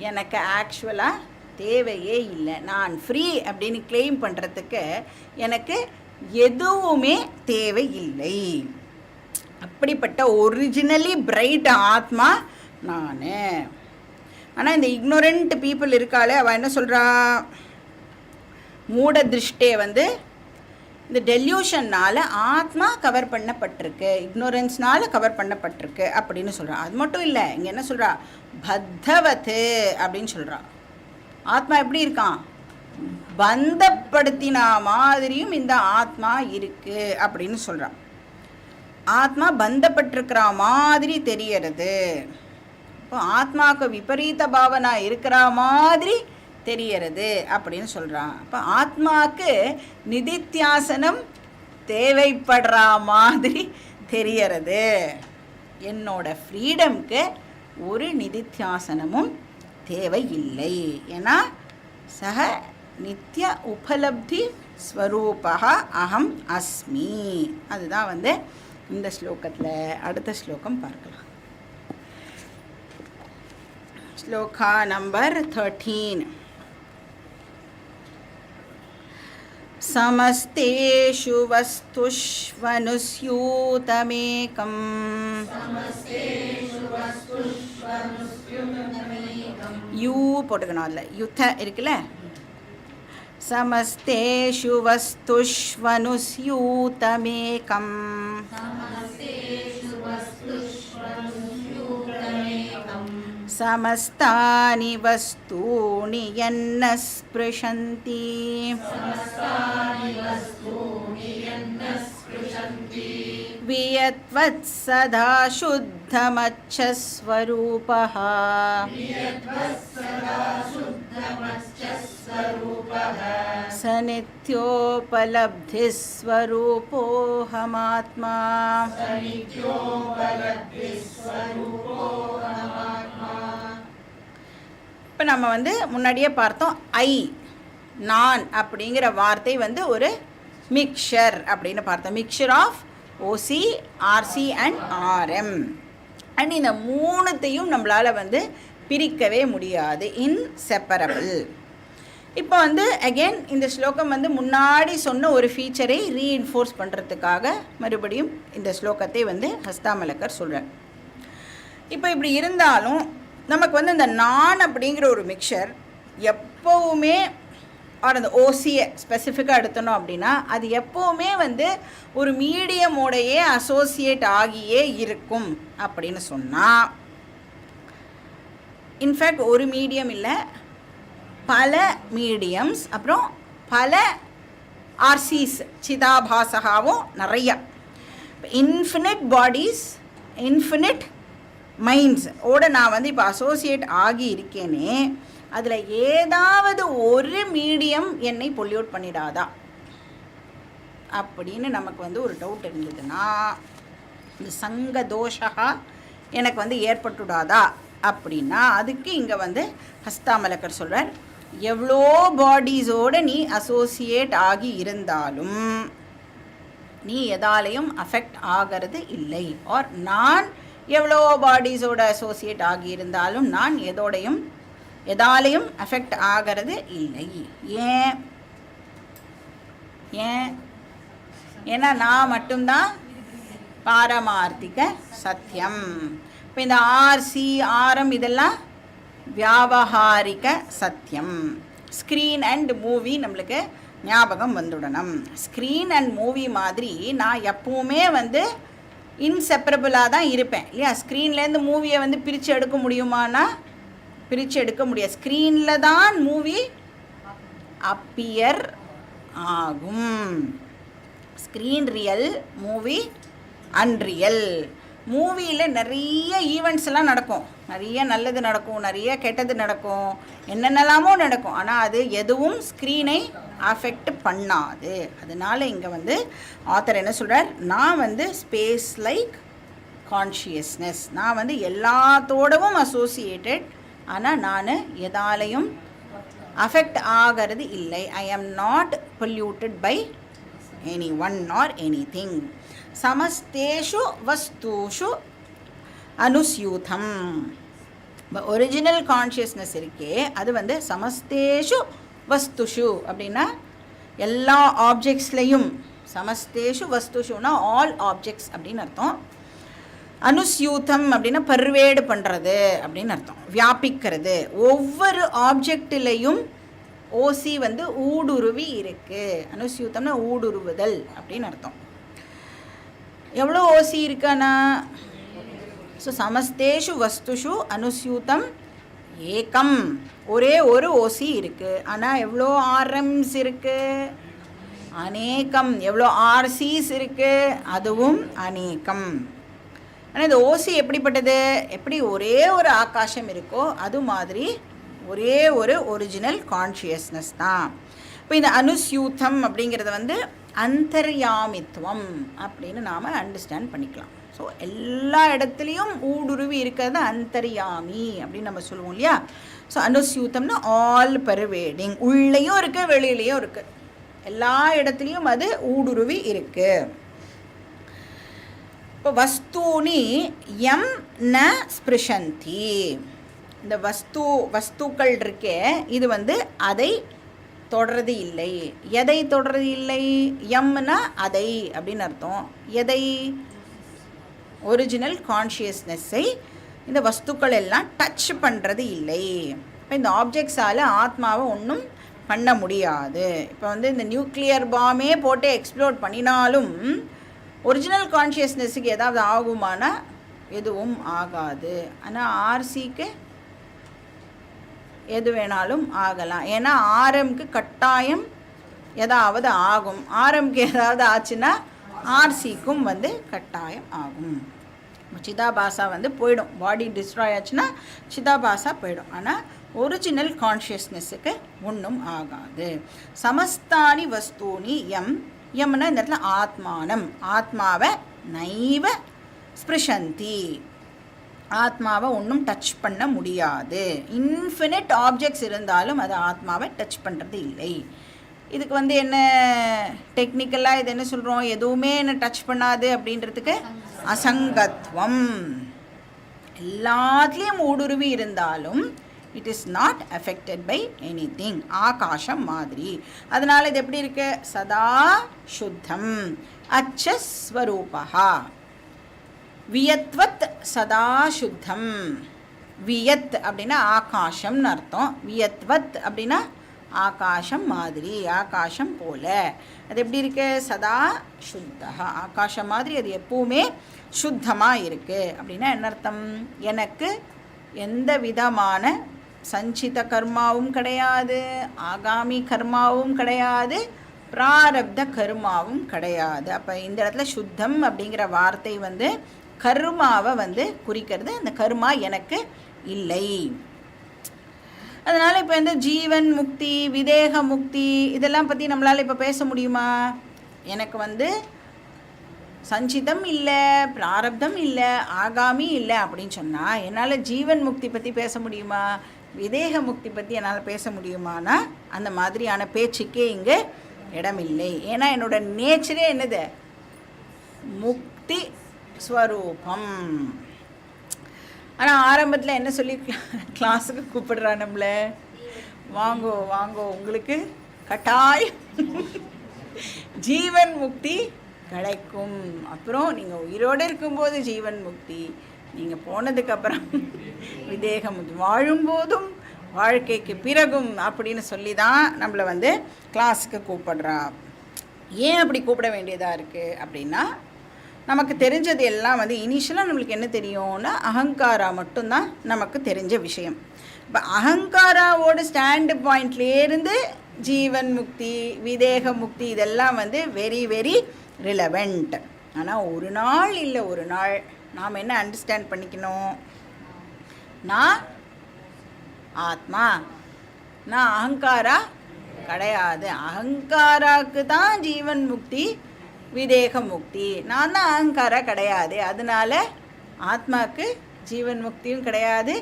எனக்கு ஆக்சுவலாக தேவையே இல்லை, நான் ஃப்ரீ அப்படின்னு கிளைம் பண்ணுறதுக்கு எனக்கு எதுவுமே தேவையில்லை. அப்படிப்பட்ட ஒரிஜினலி பிரைட் ஆத்மா நான். ஆனால் இந்த இக்னோரண்ட் பீப்புள் இருக்காளே, அவள் என்ன சொல்கிறா, மூட திருஷ்டே வந்து இந்த டெல்யூஷன்னால் ஆத்மா கவர் பண்ணப்பட்டிருக்கு, இக்னோரன்ஸ்னால் கவர் பண்ணப்பட்டிருக்கு அப்படின்னு சொல்கிறா. அது மட்டும் இல்லை, இங்கே என்ன சொல்கிறா, பத்தவத்து அப்படின்னு சொல்கிறா. ஆத்மா எப்படி இருக்கான், பந்தப்படுத்தின மாதிரியும் இந்த ஆத்மா இருக்குது அப்படின்னு சொல்கிறான். ஆத்மா பந்தப்பட்டிருக்கிற மாதிரி தெரியறது. இப்போ ஆத்மாவுக்கு விபரீத பாவனா இருக்கிற மாதிரி தெரியறது அப்படின்னு சொல்கிறான். அப்போ ஆத்மாவுக்கு நிதித்தியாசனம் தேவைப்படுற மாதிரி தெரியறது. என்னோட ஃப்ரீடம்க்கு ஒரு நிதித்தியாசனமும் தேவையில்லை. ஏன்னா சக நித்திய உபலப்தி ஸ்வரூபா அகம் அஸ்மி. அதுதான் வந்து இந்த ஸ்லோகத்தில். அடுத்த ஸ்லோகம் பார்க்கலாம். श्लोका नंबर 13. समस्तेषु वस्तुष्वनुस्यूतमेकम् யூ போட்டுக்கணும், அதில் யுத்த இருக்குல்ல. समस्तेषु वस्तुष्वनुस्यूतमेकम् समस्तानि वस्तूनि यन्न स्पृशन्ति वियत्वत् सदा शुद्धमच्चस्वरूपः स नित्योपलब्धिस्वरूपोऽहमात्मा. இப்போ நம்ம வந்து முன்னாடியே பார்த்தோம், ஐ நான் அப்படிங்கிற வார்த்தை வந்து ஒரு மிக்சர் அப்படின்னு பார்த்தோம். Mixture of OC, RC and RM. And இந்த மூணுத்தையும் நம்மளால் வந்து பிரிக்கவே முடியாது, இன்செப்பரபிள். இப்போ வந்து அகெயின் இந்த ஸ்லோகம் வந்து முன்னாடி சொன்ன ஒரு ஃபீச்சரை ரீஇன்ஃபோர்ஸ் பண்ணுறதுக்காக மறுபடியும் இந்த ஸ்லோகத்தை வந்து ஹஸ்தாமலக்கர் சொல்கிறார். இப்போ இப்படி இருந்தாலும் நமக்கு வந்து இந்த நான் அப்படிங்கிற ஒரு மிக்சர் எப்போவுமே, ஆர் அந்த ஓசியை ஸ்பெசிஃபிக்காக எடுத்தணும் அப்படின்னா அது எப்போவுமே வந்து ஒரு மீடியமோடையே அசோசியேட் ஆகியே இருக்கும் அப்படின்னு சொன்னால், இன்ஃபேக்ட் ஒரு மீடியம் இல்லை, பல மீடியம்ஸ், அப்புறம் பல ஆர்சிஸ், சிதாபாசகாவும் நிறையா, இன்ஃபினிட் பாடிஸ், இன்ஃபினிட் மைண்ட்ஸ் ஓட நான் வந்து இப்போ அசோசியேட் ஆகி இருக்கேனே, அதில் ஏதாவது ஒரு மீடியம் என்னை பொல்யூட் பண்ணிடாதா அப்படின்னு நமக்கு வந்து ஒரு டவுட் இருந்ததுன்னா, இந்த சங்க தோஷா எனக்கு வந்து ஏற்பட்டுடாதா அப்படின்னா அதுக்கு இங்கே வந்து ஹஸ்தாமலக்கர் சொல்கிறார், எவ்வளோ பாடிஸோடு நீ அசோசியேட் ஆகி இருந்தாலும் நீ எதாலையும் அஃபெக்ட் ஆகிறது இல்லை. ஆர் நான் எவ்வளோ பாடிஸோட அசோசியேட் ஆகியிருந்தாலும் நான் எதாலையும் அஃபெக்ட் ஆகிறது இல்லை. ஏன்? ஏன்னா நான் மட்டும்தான் பாரமார்த்திக சத்தியம். இப்போ இந்த ஆர்சி, ஆரம் இதெல்லாம் வியாபகாரிக சத்தியம். ஸ்க்ரீன் அண்ட் மூவி நம்மளுக்கு ஞாபகம் வந்துடணும். ஸ்க்ரீன் அண்ட் மூவி மாதிரி நான் எப்பவுமே வந்து இன்செப்பரபிளாக தான் இருப்பேன் இல்லையா. ஸ்க்ரீன்லேருந்து மூவியை வந்து பிரித்து எடுக்க முடியுமானா பிரித்து எடுக்க முடியாது. ஸ்க்ரீனில் தான் மூவி அப்பியர் ஆகும். Screen real, movie unreal. மூவியில் நிறைய ஈவெண்ட்ஸ் எல்லாம் நடக்கும், நிறைய நல்லது நடக்கும், நிறைய கெட்டது நடக்கும், என்னென்னலாமோ நடக்கும். ஆனால் அது எதுவும் ஸ்க்ரீனை அஃபெக்ட் பண்ணாது. அதனால் இங்கே வந்து ஆத்தர் என்ன சொல்கிறார், நான் வந்து ஸ்பேஸ் லைக் கான்ஷியஸ்னஸ், நான் வந்து எல்லாத்தோடவும் அசோசியேட்டட், ஆனால் நான் எதாலையும் அஃபெக்ட் ஆகிறது இல்லை. I am not polluted by any one or any thing. சமஸ்தேஷு வஸ்தூஷு அனுஸ்யூதம். ஒரிஜினல் கான்ஷியஸ்னஸ் இருக்கே அது வந்து சமஸ்தேஷு வஸ்துஷு அப்படின்னா எல்லா ஆப்ஜெக்ட்ஸ்லையும், சமஸ்தேஷு வஸ்துஷுனா ஆல் ஆப்ஜெக்ட்ஸ் அப்படின்னு அர்த்தம். அனுஸ்யூதம் அப்படின்னா பர்வேடு பண்ணுறது அப்படின்னு அர்த்தம், வியாபிக்கிறது. ஒவ்வொரு ஆப்ஜெக்டிலையும் ஓசி வந்து ஊடுருவி இருக்குது. அனுஸ்யூதம்னா ஊடுருவுதல் அப்படின்னு அர்த்தம். எவ்வளோ ஓசி இருக்கானா? ஸோ சமஸ்தேஷு வஸ்துஷு அனுஸ்யூதம் ஏகம், ஒரே ஒரு ஓசி இருக்குது. ஆனால் எவ்வளோ ஆர்எம்ஸ் இருக்குது? அநேகம். எவ்வளோ ஆர்சிஸ் இருக்குது? அதுவும் அநேகம். ஆனால் இந்த ஓசி எப்படிப்பட்டது? எப்படி ஒரே ஒரு ஆகாசம் இருக்கோ அது மாதிரி ஒரே ஒரு ஒரிஜினல் கான்ஷியஸ்னஸ் தான். இப்போ இந்த அனுஸ்யூதம் அப்படிங்கிறத வந்து அந்தர்யாமித்துவம் அப்படின்னு நாம் அண்டர்ஸ்டாண்ட் பண்ணிக்கலாம். ஸோ எல்லா இடத்துலையும் ஊடுருவி இருக்கிறது அந்தர்யாமி அப்படின்னு நம்ம சொல்லுவோம் இல்லையா? ஸோ அனுஸ்யூதம்னா ஆல் பர்வேடிங், உள்ளேயும் இருக்குது வெளியிலையும் இருக்குது, எல்லா இடத்துலையும் அது ஊடுருவி இருக்குது. இப்போ வஸ்தூனி எம் ந ஸ்பிருஷந்தி, இந்த வஸ்துக்கள் இருக்கே இது வந்து அதை தொடர்றது இல்லை. எதை தொடர்றது இல்லை? எம்னா அதை அப்படின்னு அர்த்தம். எதை? ஒரிஜினல் கான்ஷியஸ்னஸ்ஸை இந்த வஸ்துக்கள் எல்லாம் டச் பண்ணுறது இல்லை. இப்போ இந்த ஆப்ஜெக்ட்ஸால் ஆத்மாவை ஒன்றும் பண்ண முடியாது. இப்போ வந்து இந்த நியூக்ளியர் பாமே போட்டு எக்ஸ்ப்ளோட் பண்ணினாலும் ஒரிஜினல் கான்ஷியஸ்னஸுக்கு ஏதாவது ஆகுமானா எதுவும் ஆகாது. ஆனால் ஆர்சிக்கு எது வேணாலும் ஆகலாம். ஏன்னா ஆர்எம்க்கு கட்டாயம் ஏதாவது ஆகும். ஆர்எம்க்கு ஏதாவது ஆச்சுன்னா ஆர்சிக்கும் வந்து கட்டாயம் ஆகும். சிதாபாசா வந்து போயிடும், பாடி டிஸ்ட்ராய் ஆச்சுன்னா சிதாபாசா போயிடும். ஆனால் ஒரிஜினல் கான்ஷியஸ்னஸுக்கு ஒன்றும் ஆகாது. சமஸ்தானி வஸ்தூனி எம், எம்னா இந்த இடத்துல ஆத்மானம், ஆத்மாவை நைவ ஸ்பிருஷந்தி, ஆத்மாவை ஒன்றும் டச் பண்ண முடியாது. இன்ஃபினிட் ஆப்ஜெக்ட்ஸ் இருந்தாலும் அது ஆத்மாவை டச் பண்ணுறது இல்லை. இதுக்கு வந்து என்ன டெக்னிக்கலாக இது என்ன சொல்கிறோம்? எதுவுமே என்ன டச் பண்ணாது அப்படின்றதுக்கு அசங்கத்வம். எல்லாத்துலேயும் ஊடுருவி இருந்தாலும் it is not affected by anything, ஆகாசம் மாதிரி. அதனால் இது எப்படி இருக்கு? சதா சுத்தம் அச்சஸ்வரூபா. வியத்வத் சதா சுத்தம். வியத் அப்படின்னா ஆகாசம்னு அர்த்தம். வியத்வத் அப்படின்னா ஆகாசம் மாதிரி, ஆகாசம் போல. அது எப்படி இருக்கு? சதா சுத்தா, ஆகாசம் மாதிரி அது எப்பவுமே சுத்தமாக இருக்குது. அப்படின்னா என்ன அர்த்தம்? எனக்கு எந்த விதமான சஞ்சித கர்மாவும் கிடையாது, ஆகாமி கர்மாவும் கிடையாது, பிராரப்த கர்மாவும் கிடையாது. அப்போ இந்த இடத்துல சுத்தம் அப்படிங்கிற வார்த்தை வந்து கர்மாவை வந்து குறிக்கிறது. அந்த கர்மா எனக்கு இல்லை. அதனால் இப்போ வந்து ஜீவன் முக்தி, விதேக முக்தி இதெல்லாம் பற்றி நம்மளால் இப்போ பேச முடியுமா? எனக்கு வந்து சஞ்சிதம் இல்லை, பிராரப்தம் இல்லை, ஆகாமி இல்லை அப்படின்னு சொன்னால் என்னால் ஜீவன் முக்தி பற்றி பேச முடியுமா? விதேக முக்தி பற்றி என்னால் பேச முடியுமானா அந்த மாதிரியான பேச்சுக்கே இங்கே இடமில்லை. ஏன்னா என்னோட நேச்சரே என்னது? முக்தி ஸ்வரூபம். ஆனால் ஆரம்பத்தில் என்ன சொல்லி கிளாஸுக்கு கூப்பிடுறா நம்மளை? வாங்கோ வாங்கோ, உங்களுக்கு கட்டாயம் ஜீவன் முக்தி கிடைக்கும். அப்புறம் நீங்கள் உயிரோடு இருக்கும்போது ஜீவன் முக்தி, நீங்கள் போனதுக்கப்புறம் விதேக முக்தி, வாழும்போதும் வாழ்க்கைக்கு பிறகும் அப்படின்னு சொல்லி தான் நம்மளை வந்து கிளாஸுக்கு கூப்பிடுறா. ஏன் அப்படி கூப்பிட வேண்டியதாக இருக்குது அப்படின்னா, நமக்கு தெரிஞ்சது எல்லாம் வந்து இனிஷியலாக நம்மளுக்கு என்ன தெரியும்னா அகங்காரா மட்டும்தான் நமக்கு தெரிஞ்ச விஷயம். இப்போ அகங்காராவோட ஸ்டாண்டு பாயிண்ட்லேருந்து ஜீவன் முக்தி, விதேக முக்தி இதெல்லாம் வந்து வெரி வெரி ரிலவெண்ட். ஆனால் ஒரு நாள் இல்லை ஒரு நாள் நாம் என்ன அண்டர்ஸ்டாண்ட் பண்ணிக்கணும்? நான் ஆத்மா, நான் அகங்காரா கிடையாது. அகங்காராக்கு தான் ஜீவன் முக்தி, விதேக முக்தி. நான் தான் அகங்காரா கிடையாது. அதனால ஆத்மாவுக்கு ஜீவன் முக்தியும் கிடையாது,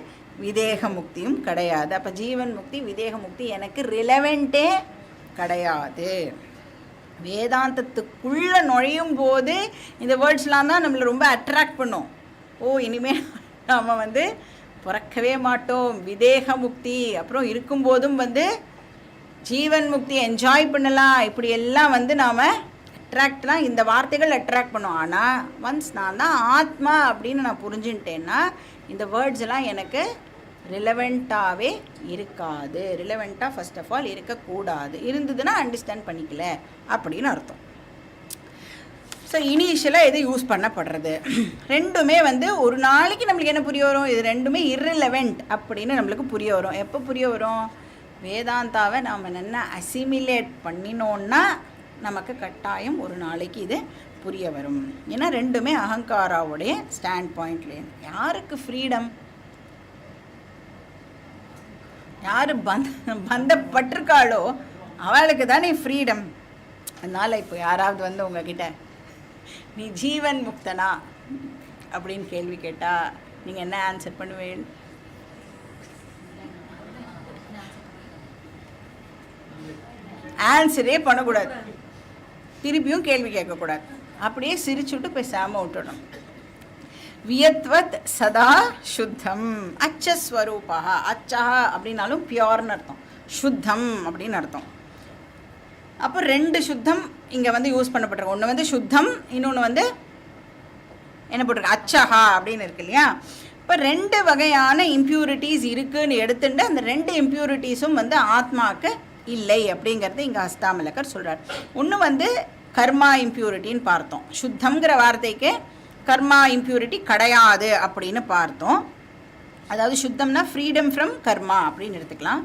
விதேக முக்தியும் கிடையாது. அப்போ ஜீவன் முக்தி, விதேக முக்தி எனக்கு ரிலவெண்ட்டே கிடையாது. வேதாந்தத்துக்குள்ளே நுழையும் போது இந்த வேர்ட்ஸ்லாம் தான் நம்மளை ரொம்ப அட்ராக்ட் பண்ணும். ஓ, இனிமேல் நாம் வந்து பிறக்கவே மாட்டோம், விதேக முக்தி, அப்புறம் இருக்கும்போதும் வந்து ஜீவன் முக்தி என்ஜாய் பண்ணலாம், இப்படி எல்லாம் வந்து நாம் அட்ராக்ட்லாம் இந்த வார்த்தைகள் அட்ராக்ட் பண்ணோம். ஆனால் ஒன்ஸ் நான் தான் ஆத்மா அப்படின்னு நான் புரிஞ்சுட்டேன்னா இந்த வேர்ட்ஸ் எல்லாம் எனக்கு ரிலவெண்ட்டாகவே இருக்காது. ரிலவெண்ட்டாக ஃபர்ஸ்ட் ஆஃப் ஆல் இருக்கக்கூடாது. இருந்ததுன்னா அண்டர்ஸ்டாண்ட் பண்ணிக்கல அப்படின்னு அர்த்தம். ஸோ இனிஷியலாக எது யூஸ் பண்ணப்படுறது ரெண்டுமே வந்து ஒரு நாளைக்கு நம்மளுக்கு என்ன புரிய வரும், இது ரெண்டுமே இர்ரிலவெண்ட் அப்படின்னு நம்மளுக்கு புரிய வரும். எப்போ புரிய வரும், வேதாந்தாவை நாம் நல்லா அசிமிலேட் பண்ணினோன்னா நமக்கு கட்டாயம் ஒரு நாளைக்கு இது புரிய வரும். ஏன்னா ரெண்டுமே அகங்காராவுடைய ஸ்டாண்ட் பாயிண்ட்லேயே. யாருக்கு ஃப்ரீடம், யார் பந்தப்பட்டிருக்காளோ அவளுக்கு தானே ஃப்ரீடம். அதனால் இப்போ யாராவது வந்து உங்ககிட்ட நீ ஜீவன் முக்தனா அப்படின்னு கேள்வி கேட்டால் நீங்கள் என்ன ஆன்சர் பண்ணுவேன்? ஆன்சரே பண்ணக்கூடாது, திருப்பியும் கேள்வி கேட்கக்கூடாது, அப்படியே சிரிச்சுட்டு பேசாமல் விட்டுடணும். வியத்வத் சதா சுத்தம் அச்சஸ்வரூபா. அச்சா அப்படின்னாலும் பியோர்னு அர்த்தம், சுத்தம் அப்படின்னு அர்த்தம். அப்போ ரெண்டு சுத்தம் இங்கே வந்து யூஸ் பண்ணப்பட்டிருக்கு. ஒன்று வந்து சுத்தம், இன்னொன்று வந்து என்ன போட்டிருக்கு, அச்சஹா அப்படின்னு இருக்கு இல்லையா. இப்போ ரெண்டு வகையான இம்ப்யூரிட்டிஸ் இருக்குதுன்னு எடுத்துட்டு அந்த ரெண்டு இம்ப்யூரிட்டிஸும் வந்து ஆத்மாவுக்கு இல்லை அப்படிங்கிறது இங்கே ஹஸ்தாமலக்கர் சொல்கிறார். ஒன்று வந்து கர்மா இம்ப்யூரிட்டின்னு பார்த்தோம். சுத்தங்கிற வார்த்தைக்கு கர்மா இம்ப்யூரிட்டி கிடையாது அப்படின்னு பார்த்தோம். அதாவது சுத்தம்னா ஃப்ரீடம் ஃப்ரம் கர்மா அப்படின்னு எடுத்துக்கலாம்.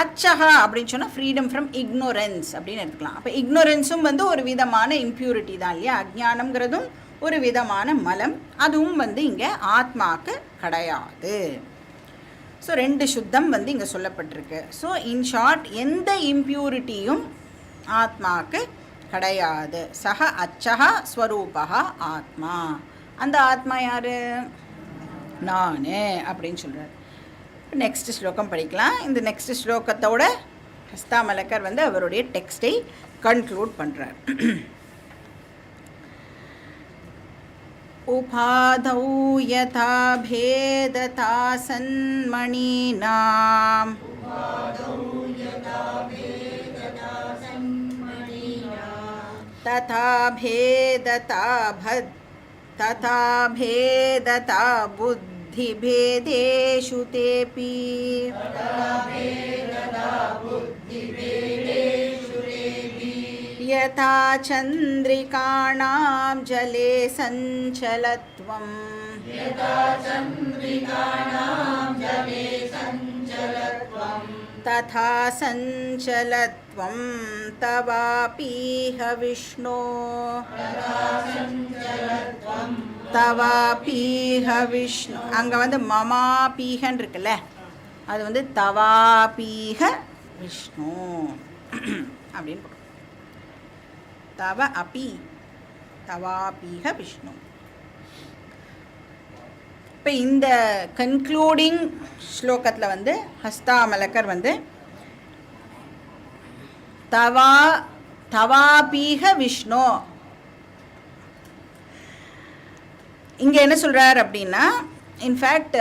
அச்சஹா அப்படின்னு சொன்னால் ஃப்ரீடம் ஃப்ரம் இக்னோரன்ஸ் அப்படின்னு எடுத்துக்கலாம். அப்போ இக்னோரன்ஸும் வந்து ஒரு விதமான இம்ப்யூரிட்டி தான் இல்லையா. அஜ்ஞானம்ங்கிறதும் ஒரு விதமான மலம், அதுவும் வந்து இங்கே ஆத்மாவுக்கு கிடையாது. ஸோ ரெண்டு சுத்தம் வந்து இங்கே சொல்லப்பட்டிருக்கு. ஸோ இன் ஷார்ட் எந்த இம்ப்யூரிட்டியும் ஆத்மாவுக்கு கிடையாது. சஹ அச்சஹா ஸ்வரூபா ஆத்மா. அந்த ஆத்மா யார், நான் அப்படின்னு சொல்கிறார். நெக்ஸ்ட் ஸ்லோகம் படிக்கலாம். இந்த நெக்ஸ்ட் ஸ்லோகத்தோட ஹஸ்தாமலக்கர் வந்து அவருடைய டெக்ஸ்டை கன்க்ளூட் பண்ணுறார். உபாதௌ யதா பேததா சன்மணீனாம் ததா பேததா ததா பேததா புத்திபேதேஷு தேபி யதா சந்திரிகாணாம் ஜலே சஞ்சலத்வம் ததா சஞ்சலத்வம் தவாபீஹ விஷ்ணோ தவாபீஹ விஷ்ணு. அங்கே வந்து மமாபீகன் இருக்குல்ல, அது வந்து தவாபீஹ விஷ்ணு அப்படின்னு போடும். தவ அபி தவாபீஹ விஷ்ணு. இப்போ இந்த கன்க்ளூடிங் ஸ்லோகத்தில் வந்து ஹஸ்தாமலக்கர் வந்து தவாபீஹ விஷ்ணு இங்கே என்ன சொல்கிறார் அப்படின்னா, இன்ஃபேக்ட்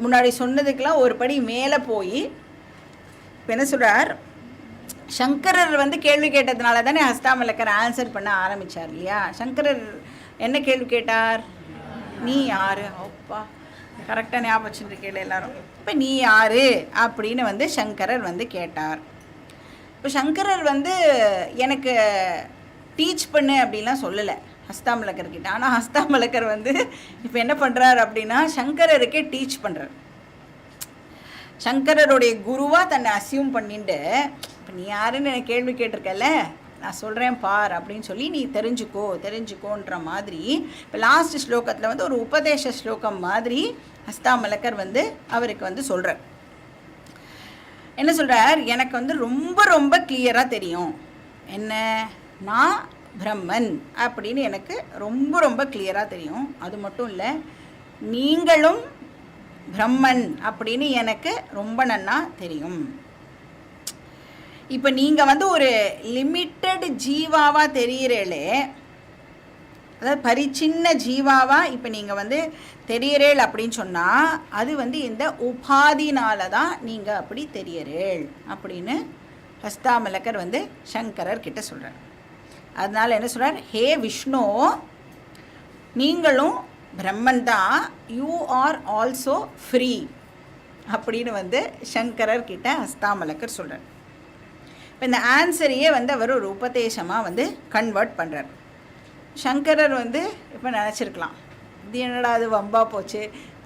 முன்னாடி சொன்னதுக்கெலாம் ஒரு படி மேலே போய் இப்போ என்ன சொல்கிறார், சங்கரர் வந்து கேள்வி கேட்டதுனால தானே ஹஸ்தாமலக்கர் ஆன்சர் பண்ண ஆரம்பித்தார் இல்லையா. சங்கரர் என்ன கேள்வி கேட்டார், நீ யார், அப்பா கரெக்டாக ஞாபகம் வச்சுருக்கேன் எல்லாரும். இப்போ நீ யார் அப்படின்னு வந்து சங்கரர் வந்து கேட்டார். இப்போ சங்கரர் வந்து எனக்கு டீச் பண்ணு அப்படின்லாம் சொல்லலை ஹஸ்தாமலக்கர்கிட்ட. ஆனால் ஹஸ்தாமலக்கர் வந்து இப்போ என்ன பண்ணுறார் அப்படின்னா சங்கரருக்கே டீச் பண்ணுறார். சங்கரருடைய குருவாக தன்னை அசியூம் பண்ணிட்டு, இப்போ நீ யாருன்னு எனக்கு கேள்வி கேட்டிருக்கல, நான் சொல்கிறேன் பார் அப்படின்னு சொல்லி நீ தெரிஞ்சுக்கோன்ற மாதிரி இப்போ லாஸ்ட் ஸ்லோகத்தில் வந்து ஒரு உபதேச ஸ்லோகம் மாதிரி ஹஸ்தாமலக்கர் வந்து அவருக்கு வந்து சொல்கிறார். என்ன சொல்கிறார், எனக்கு வந்து ரொம்ப ரொம்ப கிளியராக தெரியும், என்ன நான் பிரம்மன் அப்படின்னு எனக்கு ரொம்ப ரொம்ப கிளியராக தெரியும். அது மட்டும் இல்லை, நீங்களும் பிரம்மன் அப்படின்னு எனக்கு ரொம்ப நன்னா தெரியும். இப்போ நீங்கள் வந்து ஒரு லிமிட்டட் ஜீவாவாக தெரிகிறீங்களே, அதாவது பரிச்சின்ன ஜீவாவாக இப்போ நீங்கள் வந்து தெரியறேள் அப்படின்னு சொன்னால் அது வந்து இந்த உபாதினால தான் நீங்கள் அப்படி தெரியறேள் அப்படின்னு ஹஸ்தாமலக்கர் வந்து சங்கரர் கிட்ட சொல்கிறார். அதனால் என்ன சொல்கிறார், ஹே விஷ்ணு, நீங்களும் பிரம்மன் தான், யூ ஆர் ஆல்சோ ஃப்ரீ அப்படின்னு வந்து சங்கரர் கிட்ட ஹஸ்தாமலக்கர் சொல்கிறார். இப்போ இந்த ஆன்சரையே வந்து அவர் ஒரு உபதேசமாக வந்து கன்வெர்ட் பண்ணுறார். சங்கரர் வந்து இப்போ நினச்சிருக்கலாம், இது என்னடா அது வம்பா போச்சு,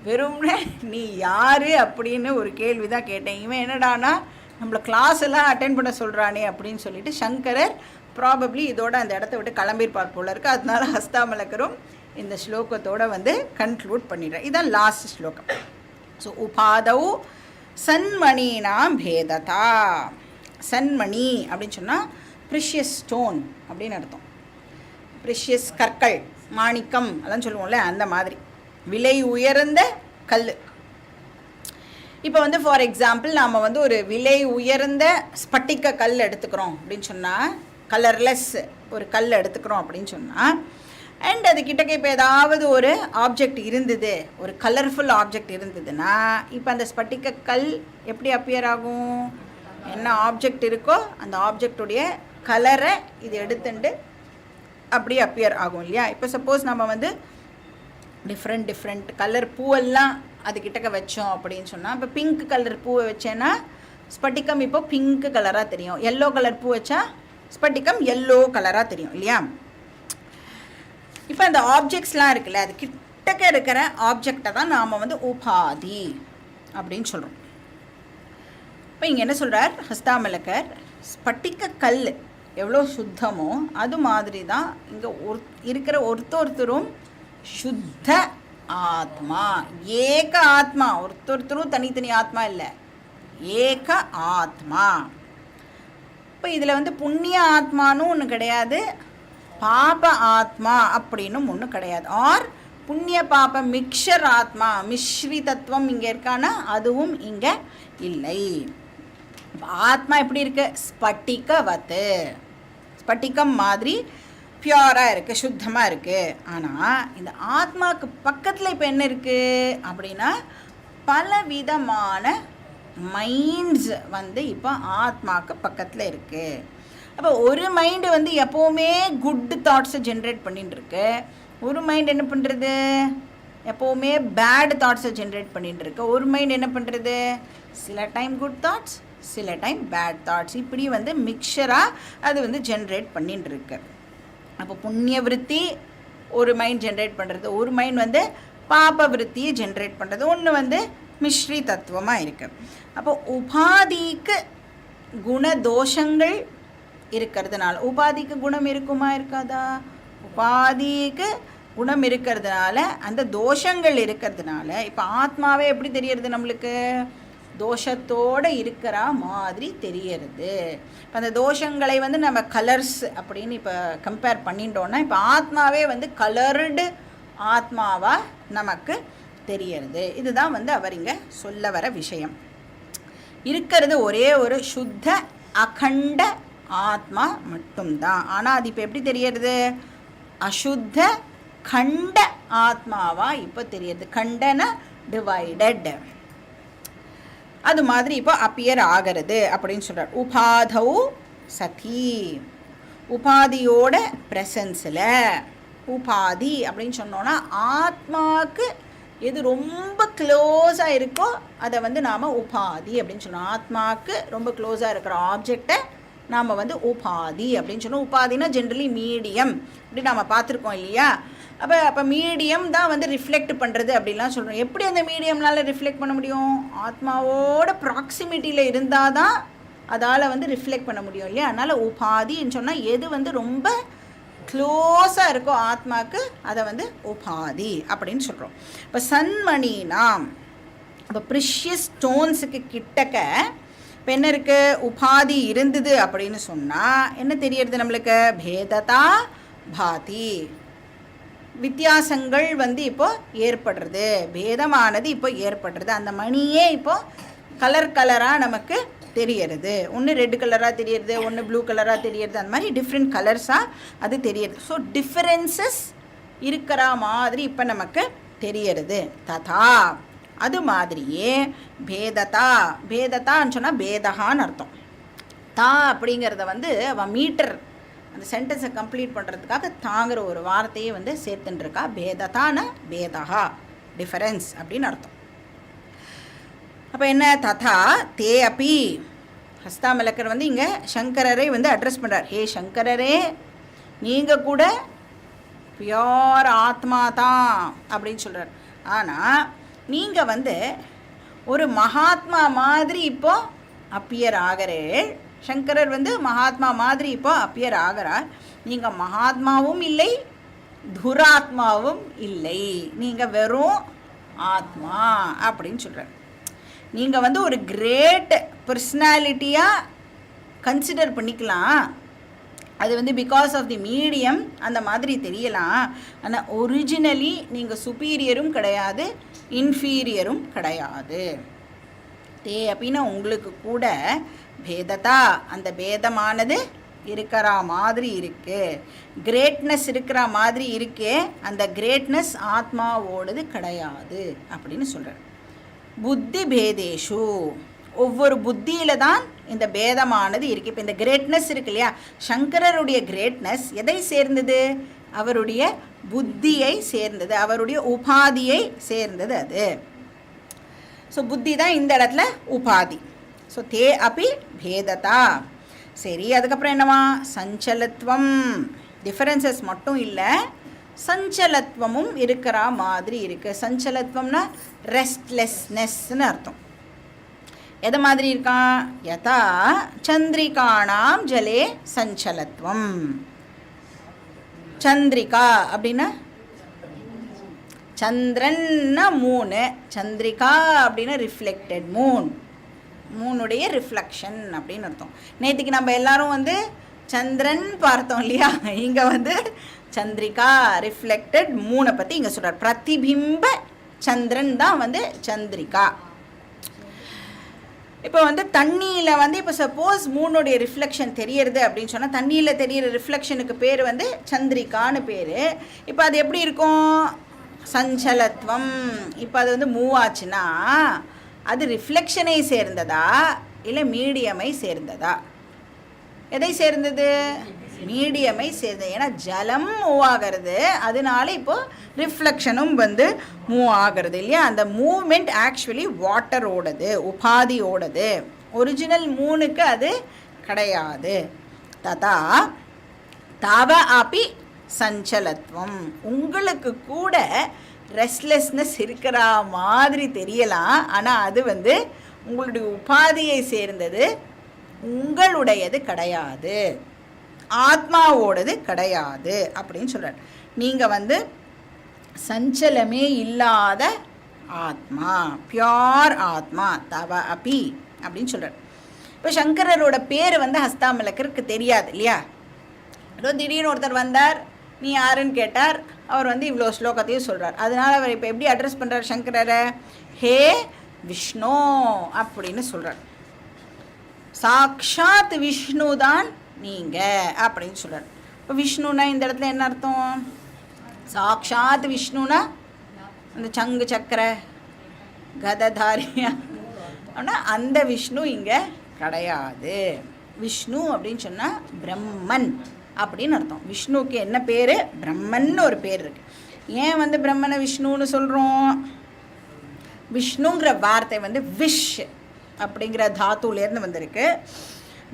வெறும்னே நீ யார் அப்படின்னு ஒரு கேள்வி தான் கேட்டேன், இவன் என்னடானா நம்மளை கிளாஸ் எல்லாம் அட்டென்ட் பண்ண சொல்கிறானே அப்படின்னு சொல்லிட்டு சங்கரர் ப்ராபப்ளி இதோட அந்த இடத்த விட்டு கிளம்பியிருப்பார் போல இருக்குது. அதனால ஹஸ்தாமலக்கரும் இந்த ஸ்லோகத்தோடு வந்து கன்க்ளூட் பண்ணிடுறார். இதுதான் லாஸ்ட் ஸ்லோகம். ஸோ உபாதௌ சன்மணினாம் பேததா. சன்மணி அப்படின்னு சொன்னால் ப்ரிஷியஸ் ஸ்டோன் அப்படின்னு அர்த்தம். ப்ரிஷியஸ் கற்கள், மாணிக்கம் அதெல்லாம் சொல்லுவோம்ல, அந்த மாதிரி விலை உயர்ந்த கல். இப்போ வந்து ஃபார் எக்ஸாம்பிள் நாம் வந்து ஒரு விலை உயர்ந்த ஸ்பட்டிக்க கல் எடுத்துக்கிறோம் அப்படின்னு சொன்னால், கலர்லெஸ் ஒரு கல் எடுத்துக்கிறோம் அப்படின்னு சொன்னால், அண்ட் அது கிட்டக்க இப்போ ஏதாவது ஒரு ஆப்ஜெக்ட் இருந்தது, ஒரு கலர்ஃபுல் ஆப்ஜெக்ட் இருந்ததுன்னா, இப்போ அந்த ஸ்பட்டிக்க கல் எப்படி அப்பியர் ஆகும், என்ன ஆப்ஜெக்ட் இருக்கோ அந்த ஆப்ஜெக்டுடைய கலரை இது எடுத்துட்டு அப்படியே அப்பியர் ஆகும் இல்லையா. இப்போ சப்போஸ் நம்ம வந்து டிஃப்ரெண்ட் கலர் பூவெல்லாம் அது கிட்டக்க வச்சோம் அப்படின்னு சொன்னால், இப்போ பிங்க் கலர் பூவை வச்சேன்னா ஸ்பட்டிக்கம் இப்போ பிங்க் கலராக தெரியும், எல்லோ கலர் பூ வச்சா ஸ்பட்டிக்கம் எல்லோ கலராக தெரியும் இல்லையா. இப்போ அந்த ஆப்ஜெக்ட்ஸ்லாம் இருக்குல்ல, அது கிட்டக்க இருக்கிற ஆப்ஜெக்டை தான் நாம் வந்து உபாதி அப்படின்னு சொல்கிறோம். இப்போ இங்கே என்ன சொல்கிறார் ஹஸ்தாமலக்கர், ஸ்பட்டிக்க கல் எவ்வளோ சுத்தமோ அது மாதிரி தான் இங்கே இருக்கிற ஒருத்தரும் சுத்த ஆத்மா, ஏக ஆத்மா. ஒருத்தரும் தனித்தனி ஆத்மா இல்லை, ஏக ஆத்மா. இப்போ இதில் வந்து புண்ணிய ஆத்மானும் ஒன்று கிடையாது, பாப ஆத்மா அப்படின்னும் ஒன்றும் கிடையாது. ஆர் புண்ணிய பாப மிக்சர் ஆத்மா, மிஸ்ரி தத்துவம் இங்கே இருக்கானா அதுவும் இங்கே இல்லை. ஆத்மா எப்படி இருக்கு, ஸ்பட்டிகவத்து, ஸ்பட்டிகம் மாதிரி பியூராக இருக்குது, சுத்தமாக இருக்குது. ஆனால் இந்த ஆத்மாவுக்கு பக்கத்தில் இப்போ என்ன இருக்குது அப்படின்னா, பலவிதமான மைண்ட்ஸ் வந்து இப்போ ஆத்மாவுக்கு பக்கத்தில் இருக்குது. அப்போ ஒரு மைண்டு வந்து எப்போவுமே குட் தாட்ஸை ஜென்ரேட் பண்ணிட்டு இருக்கு, ஒரு மைண்ட் என்ன பண்ணுறது எப்போவுமே பேட் தாட்ஸை ஜென்ரேட் பண்ணிட்டு இருக்கு, ஒரு மைண்ட் என்ன பண்ணுறது சில டைம் குட் தாட்ஸ் சில டைம் பேட் தாட்ஸ், இப்படி வந்து மிக்சராக அது வந்து ஜென்ரேட் பண்ணிட்டு இருக்கு. அப்போ புண்ணிய விருத்தி ஒரு மைண்ட் ஜென்ரேட் பண்ணுறது, ஒரு மைண்ட் வந்து பாப விருத்தியை ஜென்ரேட் பண்ணுறது, ஒன்று வந்து மிஸ்ரி தத்துவமாக இருக்குது. அப்போ உபாதிக்கு குணதோஷங்கள் இருக்கிறதுனால, உபாதிக்கு குணம் இருக்குமா இருக்காதா, உபாதிக்கு குணம் இருக்கிறதுனால அந்த தோஷங்கள் இருக்கிறதுனால இப்போ ஆத்மாவே எப்படி தெரியறது நம்மளுக்கு, தோஷத்தோடு இருக்கிற மாதிரி தெரியறது. இப்போ அந்த தோஷங்களை வந்து நம்ம கலர்ஸ் அப்படின்னு இப்போ கம்பேர் பண்ணிட்டோன்னா, இப்போ ஆத்மாவே வந்து கலர்டு ஆத்மாவாக நமக்கு தெரியறது. இதுதான் வந்து அவர் இங்கே சொல்ல வர விஷயம். இருக்கிறது ஒரே ஒரு சுத்த அகண்ட ஆத்மா மட்டும்தான். ஆனால் அது இப்போ எப்படி தெரியறது, அசுத்த கண்ட ஆத்மாவாக இப்போ தெரியறது. கண்டன டிவைடட், அது மாதிரி இப்போ அப்பியர் ஆகிறது அப்படின்னு சொல்கிறார். உபாதௌ சதி, உபாதியோட ப்ரெசன்ஸில், உபாதி அப்படின்னு சொன்னோன்னா ஆத்மாவுக்கு எது ரொம்ப க்ளோஸாக இருக்கோ அதை வந்து நாம் உபாதி அப்படின்னு சொன்னோம். ஆத்மாவுக்கு ரொம்ப க்ளோஸாக இருக்கிற ஆப்ஜெக்டை நாம் வந்து உபாதி அப்படின்னு சொன்னோம். உபாதினா ஜென்ரலி மீடியம் அப்படி நாம் பார்த்துருக்கோம் இல்லையா. அப்போ மீடியம் தான் வந்து ரிஃப்ளெக்ட் பண்ணுறது அப்படின்லாம் சொல்கிறோம். எப்படி அந்த மீடியம்னால ரிஃப்ளெக்ட் பண்ண முடியும், ஆத்மாவோட ப்ராக்சிமிட்டியில் இருந்தால் தான் அதால் வந்து ரிஃப்ளெக்ட் பண்ண முடியும் இல்லையா. அதனால் உபாதின்னு சொன்னால் எது வந்து ரொம்ப க்ளோஸாக இருக்கோ ஆத்மாவுக்கு அதை வந்து உபாதி அப்படின்னு சொல்கிறோம். இப்போ சன்மணினாம், இப்போ ப்ரிஷியஸ் ஸ்டோன்ஸுக்கு கிட்டக்க இப்போ என்ன இருக்குது, உபாதி இருந்தது அப்படின்னு சொன்னால் என்ன தெரியறது நம்மளுக்கு, பேததா பாதி, வித்தியாசங்கள் வந்து இப்போ ஏற்படுறது, பேதமானது இப்போ ஏற்படுறது. அந்த மணியே இப்போ கலர் கலராக நமக்கு தெரியறது. ஒன்று ரெட் கலராக தெரியறது, ஒன்று ப்ளூ கலராக தெரியறது, அந்த மாதிரி டிஃப்ரெண்ட் கலர்ஸாக அது தெரியறது. ஸோ டிஃப்ரென்சஸ் இருக்கிற மாதிரி இப்போ நமக்கு தெரியறது. ததா அது மாதிரியே பேததா, பேதத்தான்னு சொன்னால் பேதகான்னு அர்த்தம். தா அப்படிங்கிறத வந்து அவன் மீட்டர் அந்த சென்டென்ஸை கம்ப்ளீட் பண்ணுறதுக்காக தாங்கிற ஒரு வார்த்தையை வந்து சேர்த்துட்டுருக்கா. பேததான பேதகா, டிஃபரன்ஸ் அப்படின்னு அர்த்தம். அப்போ என்ன, ததா தே அப்பி, ஹஸ்தாமலக்கர் வந்து இங்கே சங்கரரை வந்து அட்ரஸ் பண்ணுறார். ஹே சங்கரரே, நீங்கள் கூட பியோர் ஆத்மா தான் அப்படின்னு சொல்கிறார். ஆனால் நீங்கள் வந்து ஒரு மகாத்மா மாதிரி இப்போ அப்பியர் ஆகிறேன். சங்கரர் வந்து மகாத்மா மாதிரி இப்போ அப்பியர் ஆகிறார். நீங்கள் மகாத்மாவும் இல்லை, துராத்மாவும் இல்லை, நீங்கள் வெறும் ஆத்மா அப்படின்னு சொல்கிறார். நீங்கள் வந்து ஒரு கிரேட் பர்சனாலிட்டியாக கன்சிடர் பண்ணிக்கலாம். அது வந்து பிகாஸ் ஆஃப் தி மீடியம் அந்த மாதிரி தெரியலாம். ஆனால் ஒரிஜினலி நீங்கள் சுப்பீரியரும் கிடையாது, இன்ஃபீரியரும் கிடையாது. தே அப்படின்னா உங்களுக்கு கூட பேததா, அந்த பேதமானது இருக்கிற மாதிரி இருக்குது. கிரேட்னஸ் இருக்கிற மாதிரி இருக்கே, அந்த கிரேட்னஸ் ஆத்மாவோடது கிடையாது அப்படின்னு சொல்கிறார். புத்தி பேதேஷு, ஒவ்வொரு புத்தியில் தான் இந்த பேதமானது இருக்குது. இப்போ இந்த கிரேட்னஸ் இருக்கு இல்லையா, சங்கரருடைய கிரேட்னஸ் எதை சேர்ந்தது? அவருடைய புத்தியை சேர்ந்தது, அவருடைய உபாதியை சேர்ந்தது அது. ஸோ புத்தி தான் இந்த இடத்துல உபாதி. ஸோ தே அப்பி பேததா. சரி, அதுக்கப்புறம் என்னவா, சஞ்சலத்துவம். டிஃபரன்சஸ் மட்டும் இல்லை, சஞ்சலத்துவமும் இருக்கிற மாதிரி இருக்குது. சஞ்சலத்துவம்னா ரெஸ்ட்லெஸ்னஸ்ன்னு அர்த்தம். எதை மாதிரி இருக்கான், யதா சந்திரிகாணாம் ஜலே சஞ்சலத்துவம். சந்திரிகா அப்படின்னா சந்திரன்னா மூணு, சந்திரிகா அப்படின்னா ரிஃப்ளெக்டட் மூன், மூனுடைய ரிஃப்ளெக்ஷன் அப்படின்னு அர்த்தம். நேற்றுக்கு நம்ம எல்லாரும் வந்து சந்திரன் பார்த்தோம் இல்லையா, இங்கே வந்து சந்திரிகா ரிஃப்ளெக்டட் மூனை பற்றி இங்கே சொல்கிறார். பிரதிபிம்ப சந்திரன் தான் வந்து சந்திரிகா. இப்போ வந்து தண்ணியில் வந்து இப்போ சப்போஸ் மூணுடைய ரிஃப்ளெக்ஷன் தெரியறது அப்படின்னு சொன்னால், தண்ணியில் தெரிகிற ரிஃப்ளெக்ஷனுக்கு பேர் வந்து சந்திரிகான்னு பேர். இப்போ அது எப்படி இருக்கும், சஞ்சலத்துவம். இப்போ அது வந்து மூவ் ஆச்சுன்னா அது ரிஃப்ளெக்ஷனை சேர்ந்ததா இல்லை மீடியமை சேர்ந்ததா? எதை சேர்ந்தது? மீடியமை சேர்ந்தது. ஏன்னா ஜலம் மூவ் ஆகிறது, அதனால இப்போது ரிஃப்ளெக்ஷனும் வந்து மூவ் ஆகிறது இல்லையா. அந்த மூவ்மெண்ட் ஆக்சுவலி வாட்டரோடது, உபாதியோடது. ஒரிஜினல் மூணுக்கு அது கிடையாது. ததா தவ அப்பி சஞ்சலத்துவம், உங்களுக்கு கூட ரெஸ்ட்லெஸ்னஸ் இருக்கிற மாதிரி தெரியலாம், ஆனால் அது வந்து உங்களுடைய உபாதியை சேர்ந்தது, உங்களுடையது கிடையாது, ஆத்மாவோடது கிடையாது அப்படின்னு சொல்கிறார். நீங்கள் வந்து சஞ்சலமே இல்லாத ஆத்மா, பியோர் ஆத்மா, தவ அப்பி அப்படின்னு சொல்கிறார். இப்போ சங்கரரோட பேர் வந்து ஹஸ்தாமலக்கருக்கு தெரியாது இல்லையா. ஏதோ திடீர்னு ஒருத்தர் வந்தார், நீ யாருன்னு கேட்டார், அவர் வந்து இவ்வளோ ஸ்லோகத்தையும் சொல்கிறார். அதனால் அவர் இப்போ எப்படி அட்ரஸ் பண்ணுறார் சங்கரரை? ஹே விஷ்ணு அப்படின்னு சொல்கிறார். சாக்ஷாத் விஷ்ணு தான் நீங்கள் அப்படின்னு சொல்கிறார். இப்போ விஷ்ணுனா இந்த இடத்துல என்ன அர்த்தம்? சாக்ஷாத் விஷ்ணுனா அந்த சங்கு சக்கர கததாரியா ஆனால் அந்த விஷ்ணு இங்கே கிடையாது. விஷ்ணு அப்படின்னு சொன்னால் பிரம்மன் அப்படின்னு அர்த்தம். விஷ்ணுவுக்கு என்ன பேர்? பிரம்மன்னு ஒரு பேர் இருக்குது. ஏன் வந்து பிரம்மனை விஷ்ணுன்னு சொல்கிறோம்? விஷ்ணுங்கிற வார்த்தை வந்து விஷ் அப்படிங்கிற தாத்துலேருந்து வந்திருக்கு.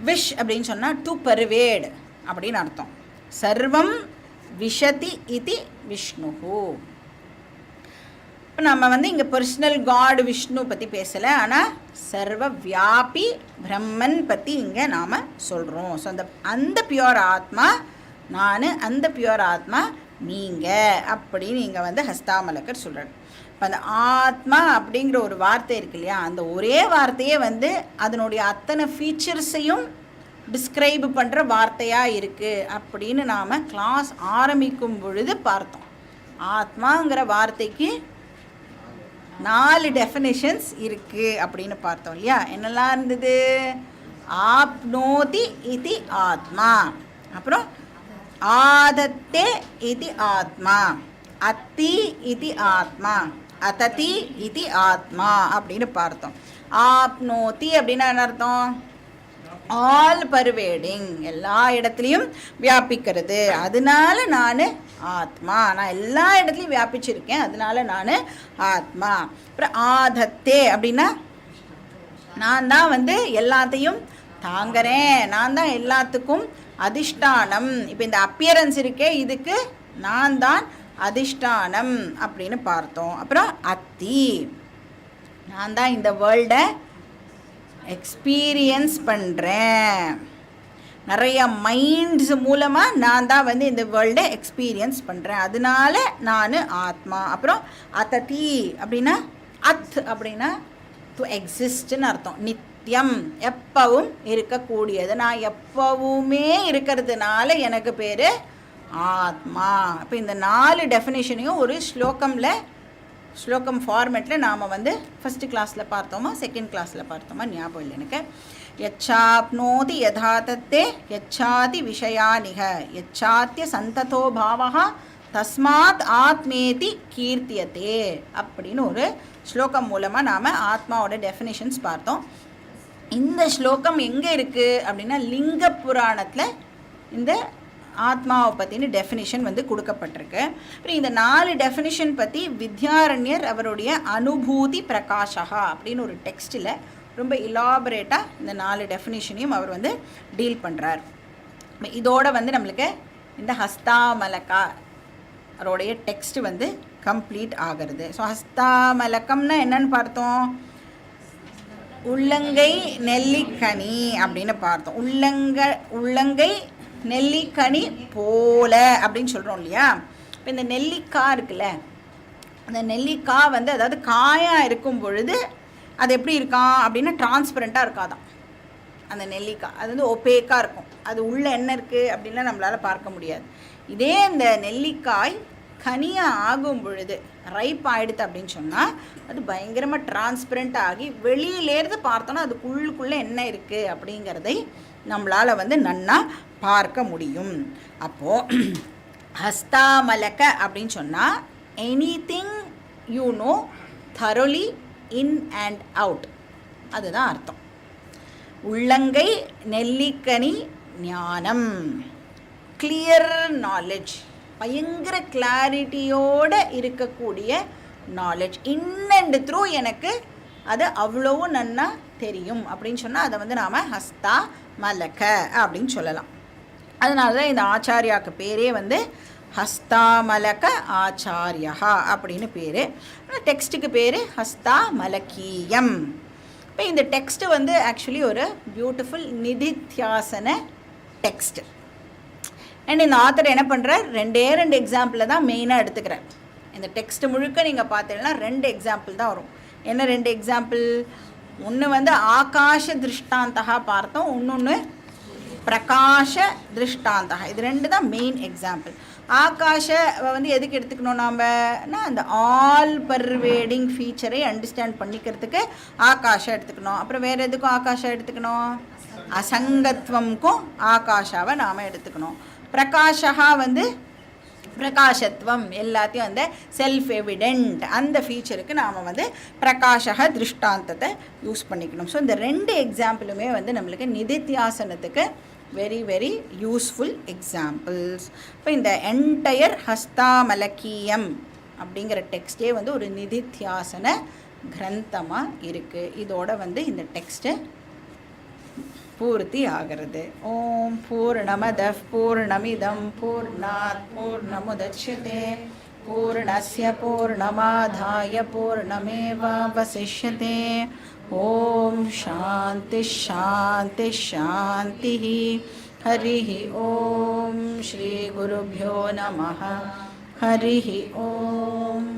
விஷ் அப்படின்னு சொன்னால் டு பர்வேட் அப்படின்னு அர்த்தம். சர்வம் விஷதி இது விஷ்ணு. இப்போ நம்ம வந்து இங்கே பர்சனல் காட் விஷ்ணு பற்றி பேசலை, ஆனால் சர்வ வியாபி பிரம்மன் பற்றி இங்கே நாம் சொல்கிறோம். ஸோ அந்த பியோர் ஆத்மா நான், அந்த பியோர் ஆத்மா நீங்கள் அப்படின்னு இங்கே வந்து ஹஸ்தாமலக்கர் சொல்கிறார். இப்போ அந்த ஆத்மா அப்படிங்கிற ஒரு வார்த்தை இருக்கு இல்லையா, அந்த ஒரே வார்த்தையே வந்து அதனுடைய அத்தனை ஃபீச்சர்ஸையும் டிஸ்கிரைப் பண்ணுற வார்த்தையாக இருக்குது அப்படின்னு நாம் கிளாஸ் ஆரம்பிக்கும் பொழுது பார்த்தோம். ஆத்மாங்கிற வார்த்தைக்கு 4 டெஃபினிஷன்ஸ் இருக்குது அப்படின்னு பார்த்தோம் இல்லையா. என்னெல்லாம் இருந்தது? ஆப்னோதி இதி ஆத்மா. அப்புறம் ஆதத்தே இதி ஆத்மா, அத்தி இதி ஆத்மா, அததி இதி ஆத்மா அப்படின்னு பார்த்தோம். ஆப்னோதி அப்படின்னா என்ன அர்த்தம்? ஆல் பர்வேடிங், எல்லா இடத்துலையும் வியாபிக்கிறது. அதனால நான் ஆத்மா, நான் எல்லா இடத்துலையும் வியாபிச்சிருக்கேன், அதனால நான் ஆத்மா. அப்புறம் ஆதத்தே அப்படின்னா நான் தான் வந்து எல்லாத்தையும் தாங்கிறேன், நான் தான் எல்லாத்துக்கும் அதிஷ்டானம். இப்போ இந்த அப்பியரன்ஸ் இருக்கே, இதுக்கு நான் தான் அதிஷ்டானம் அப்படின்னு பார்த்தோம். அப்புறம் அத்தி, நான் தான் இந்த வேர்ல்டை எக்ஸ்பீரியன்ஸ் பண்ணுறேன், நிறைய மைண்ட்ஸ் மூலமாக நான் தான் வந்து இந்த வேர்ல்டை எக்ஸ்பீரியன்ஸ் பண்ணுறேன், அதனால நான் ஆத்மா. அப்புறம் அததி அப்படின்னா, அத் அப்படின்னா டு எக்ஸிஸ்ட்னு அர்த்தம். நித்தியம், எப்பவும் இருக்கக்கூடியது, நான் எப்பவுமே இருக்கிறதுனால எனக்கு பேர் ஆத்மா. இப்போ இந்த 4 டெஃபினேஷனையும் ஒரு ஸ்லோகம் ஃபார்மேட்டில் நாம் வந்து ஃபஸ்ட்டு கிளாஸில் பார்த்தோமா செகண்ட் கிளாஸில் பார்த்தோமா ஞாபகம் இல்லை எனக்கு. யச்சாப்னோதி யதாதத்தே யச்சாதி விஷயானிக யச்சாத்திய சந்ததோ பாவஹா தஸ்மாத் ஆத்மேதி கீர்த்தியத்தே அப்படின்னு ஒரு ஸ்லோகம் மூலமாக நாம் ஆத்மாவோட டெஃபினேஷன்ஸ் பார்த்தோம். இந்த ஸ்லோகம் எங்கே இருக்குது அப்படின்னா லிங்க புராணத்தில் இந்த ஆத்மாவை பற்றின டெஃபினிஷன் வந்து கொடுக்கப்பட்டிருக்கு. அப்புறம் இந்த 4 டெஃபினிஷன் பற்றி வித்யாரண்யர் அவருடைய அனுபூதி பிரகாஷா அப்படின்னு ஒரு டெக்ஸ்ட்டில் ரொம்ப இலாபரேட்டாக இந்த 4 டெஃபினிஷனையும் அவர் வந்து டீல் பண்ணுறார். இதோட வந்து நம்மளுக்கு இந்த ஹஸ்தாமலகா அவருடைய டெக்ஸ்ட் வந்து கம்ப்ளீட் ஆகிறது. ஸோ ஹஸ்தாமலக்கம்னா என்னன்னு பார்த்தோம், உள்ளங்கை நெல்லிக்கனி அப்படின்னு பார்த்தோம். உள்ளங்கை நெல்லிக்கனி போல அப்படின்னு சொல்கிறோம் இல்லையா. இப்போ இந்த நெல்லிக்காய் இருக்குல்ல, அந்த நெல்லிக்காய் வந்து அதாவது காயாக இருக்கும் பொழுது அது எப்படி இருக்கான் அப்படின்னா டிரான்ஸ்பரண்ட்டாக இருக்காதான் அந்த நெல்லிக்காய். அது வந்து ஒப்பேக்காக இருக்கும், அது உள்ளே என்ன இருக்குது அப்படின்லாம் நம்மளால் பார்க்க முடியாது. இதே இந்த நெல்லிக்காய் கனியாக ஆகும் பொழுது ரைப் ஆகிடுது அப்படின்னு சொன்னால் அது பயங்கரமாக டிரான்ஸ்பரண்ட் ஆகி வெளியிலேருந்து பார்த்தோன்னா அதுக்குள்ளுக்குள்ளே என்ன இருக்குது அப்படிங்கிறதை நம்மளால் வந்து நன்னா பார்க்க முடியும். அப்போது ஹஸ்தாமலக அப்படின்னு சொன்னால் anything you know thoroughly in and out, அதுதான் அர்த்தம். உள்ளங்கை நெல்லிக்கனி ஞானம், கிளியர் நாலேஜ், பயங்கர கிளாரிட்டியோடு இருக்கக்கூடிய நாலேஜ், இன் அண்ட் த்ரூ எனக்கு அது அவ்வளவு நன்னா தெரியும் அப்படின்னு சொன்னால் அதை வந்து நாம் ஹஸ்தா மலக அப்படின்னு சொல்லலாம். அதனால தான் இந்த ஆச்சாரியாவுக்கு பேரே வந்து ஹஸ்தாமலக ஆச்சாரியா அப்படின்னு பேர். டெக்ஸ்ட்டுக்கு பேர் ஹஸ்தாமலக்கீயம். இப்போ இந்த டெக்ஸ்ட்டு வந்து ஆக்சுவலி ஒரு பியூட்டிஃபுல் நிதித்தியாசன டெக்ஸ்ட்டு. அண்ட் இந்த ஆத்தர் என்ன பண்ணுறார், 2 எக்ஸாம்பிளில் தான் மெயினாக எடுத்துக்கிறார். இந்த டெக்ஸ்ட் முழுக்க நீங்கள் பார்த்தீங்கன்னா 2 எக்ஸாம்பிள் தான் வரும். என்ன 2 எக்ஸாம்பிள்? ஒன்று வந்து ஆகாஷ திருஷ்டாந்தகா பார்த்தோம், இன்னொன்று பிரகாஷ திருஷ்டாந்தகா. இது 2 தான் மெயின் எக்ஸாம்பிள். ஆகாஷ வந்து எதுக்கு எடுத்துக்கணும் நாமனா, அந்த ஆல் பர்வேடிங் ஃபீச்சரை அண்டர்ஸ்டாண்ட் பண்ணிக்கிறதுக்கு ஆகாஷம் எடுத்துக்கணும். அப்புறம் வேறு எதுக்கும் ஆகாஷம் எடுத்துக்கணும், அசங்கத்வம்க்கும் ஆகாஷாவை நாம் எடுத்துக்கணும். பிரகாஷா வந்து பிரகாஷத்வம், எல்லாத்தையும் அந்த செல்ஃப் எவிடென்ட் அந்த ஃபீச்சருக்கு நாம் வந்து பிரகாஷக திருஷ்டாந்தத்தை யூஸ் பண்ணிக்கணும். ஸோ இந்த 2 எக்ஸாம்பிளுமே வந்து நம்மளுக்கு நிதித்தியாசனத்துக்கு வெரி வெரி யூஸ்ஃபுல் எக்ஸாம்பிள்ஸ். இப்போ இந்த என்டையர் ஹஸ்தாமலக்கீயம் அப்படிங்கிற டெக்ஸ்டே வந்து ஒரு நிதித்தியாசன கிரந்தமாக இருக்குது. இதோட வந்து இந்த டெக்ஸ்ட்டு பூர்த்தி ஆகிறது. ஓம் பூர்ணமதః பூர்ணமிதம் பூர்ணாத் பூர்ணமுதச்யதே பூர்ணஸ்ய பூர்ணமாதாய பூர்ணமேவாவசிஷ்யதே. ஓம் சாந்தி சாந்தி சாந்தி. ஹரிஹி ஓம் ஸ்ரீ குருभ्यो நமः. ஹரிஹி ஓம்.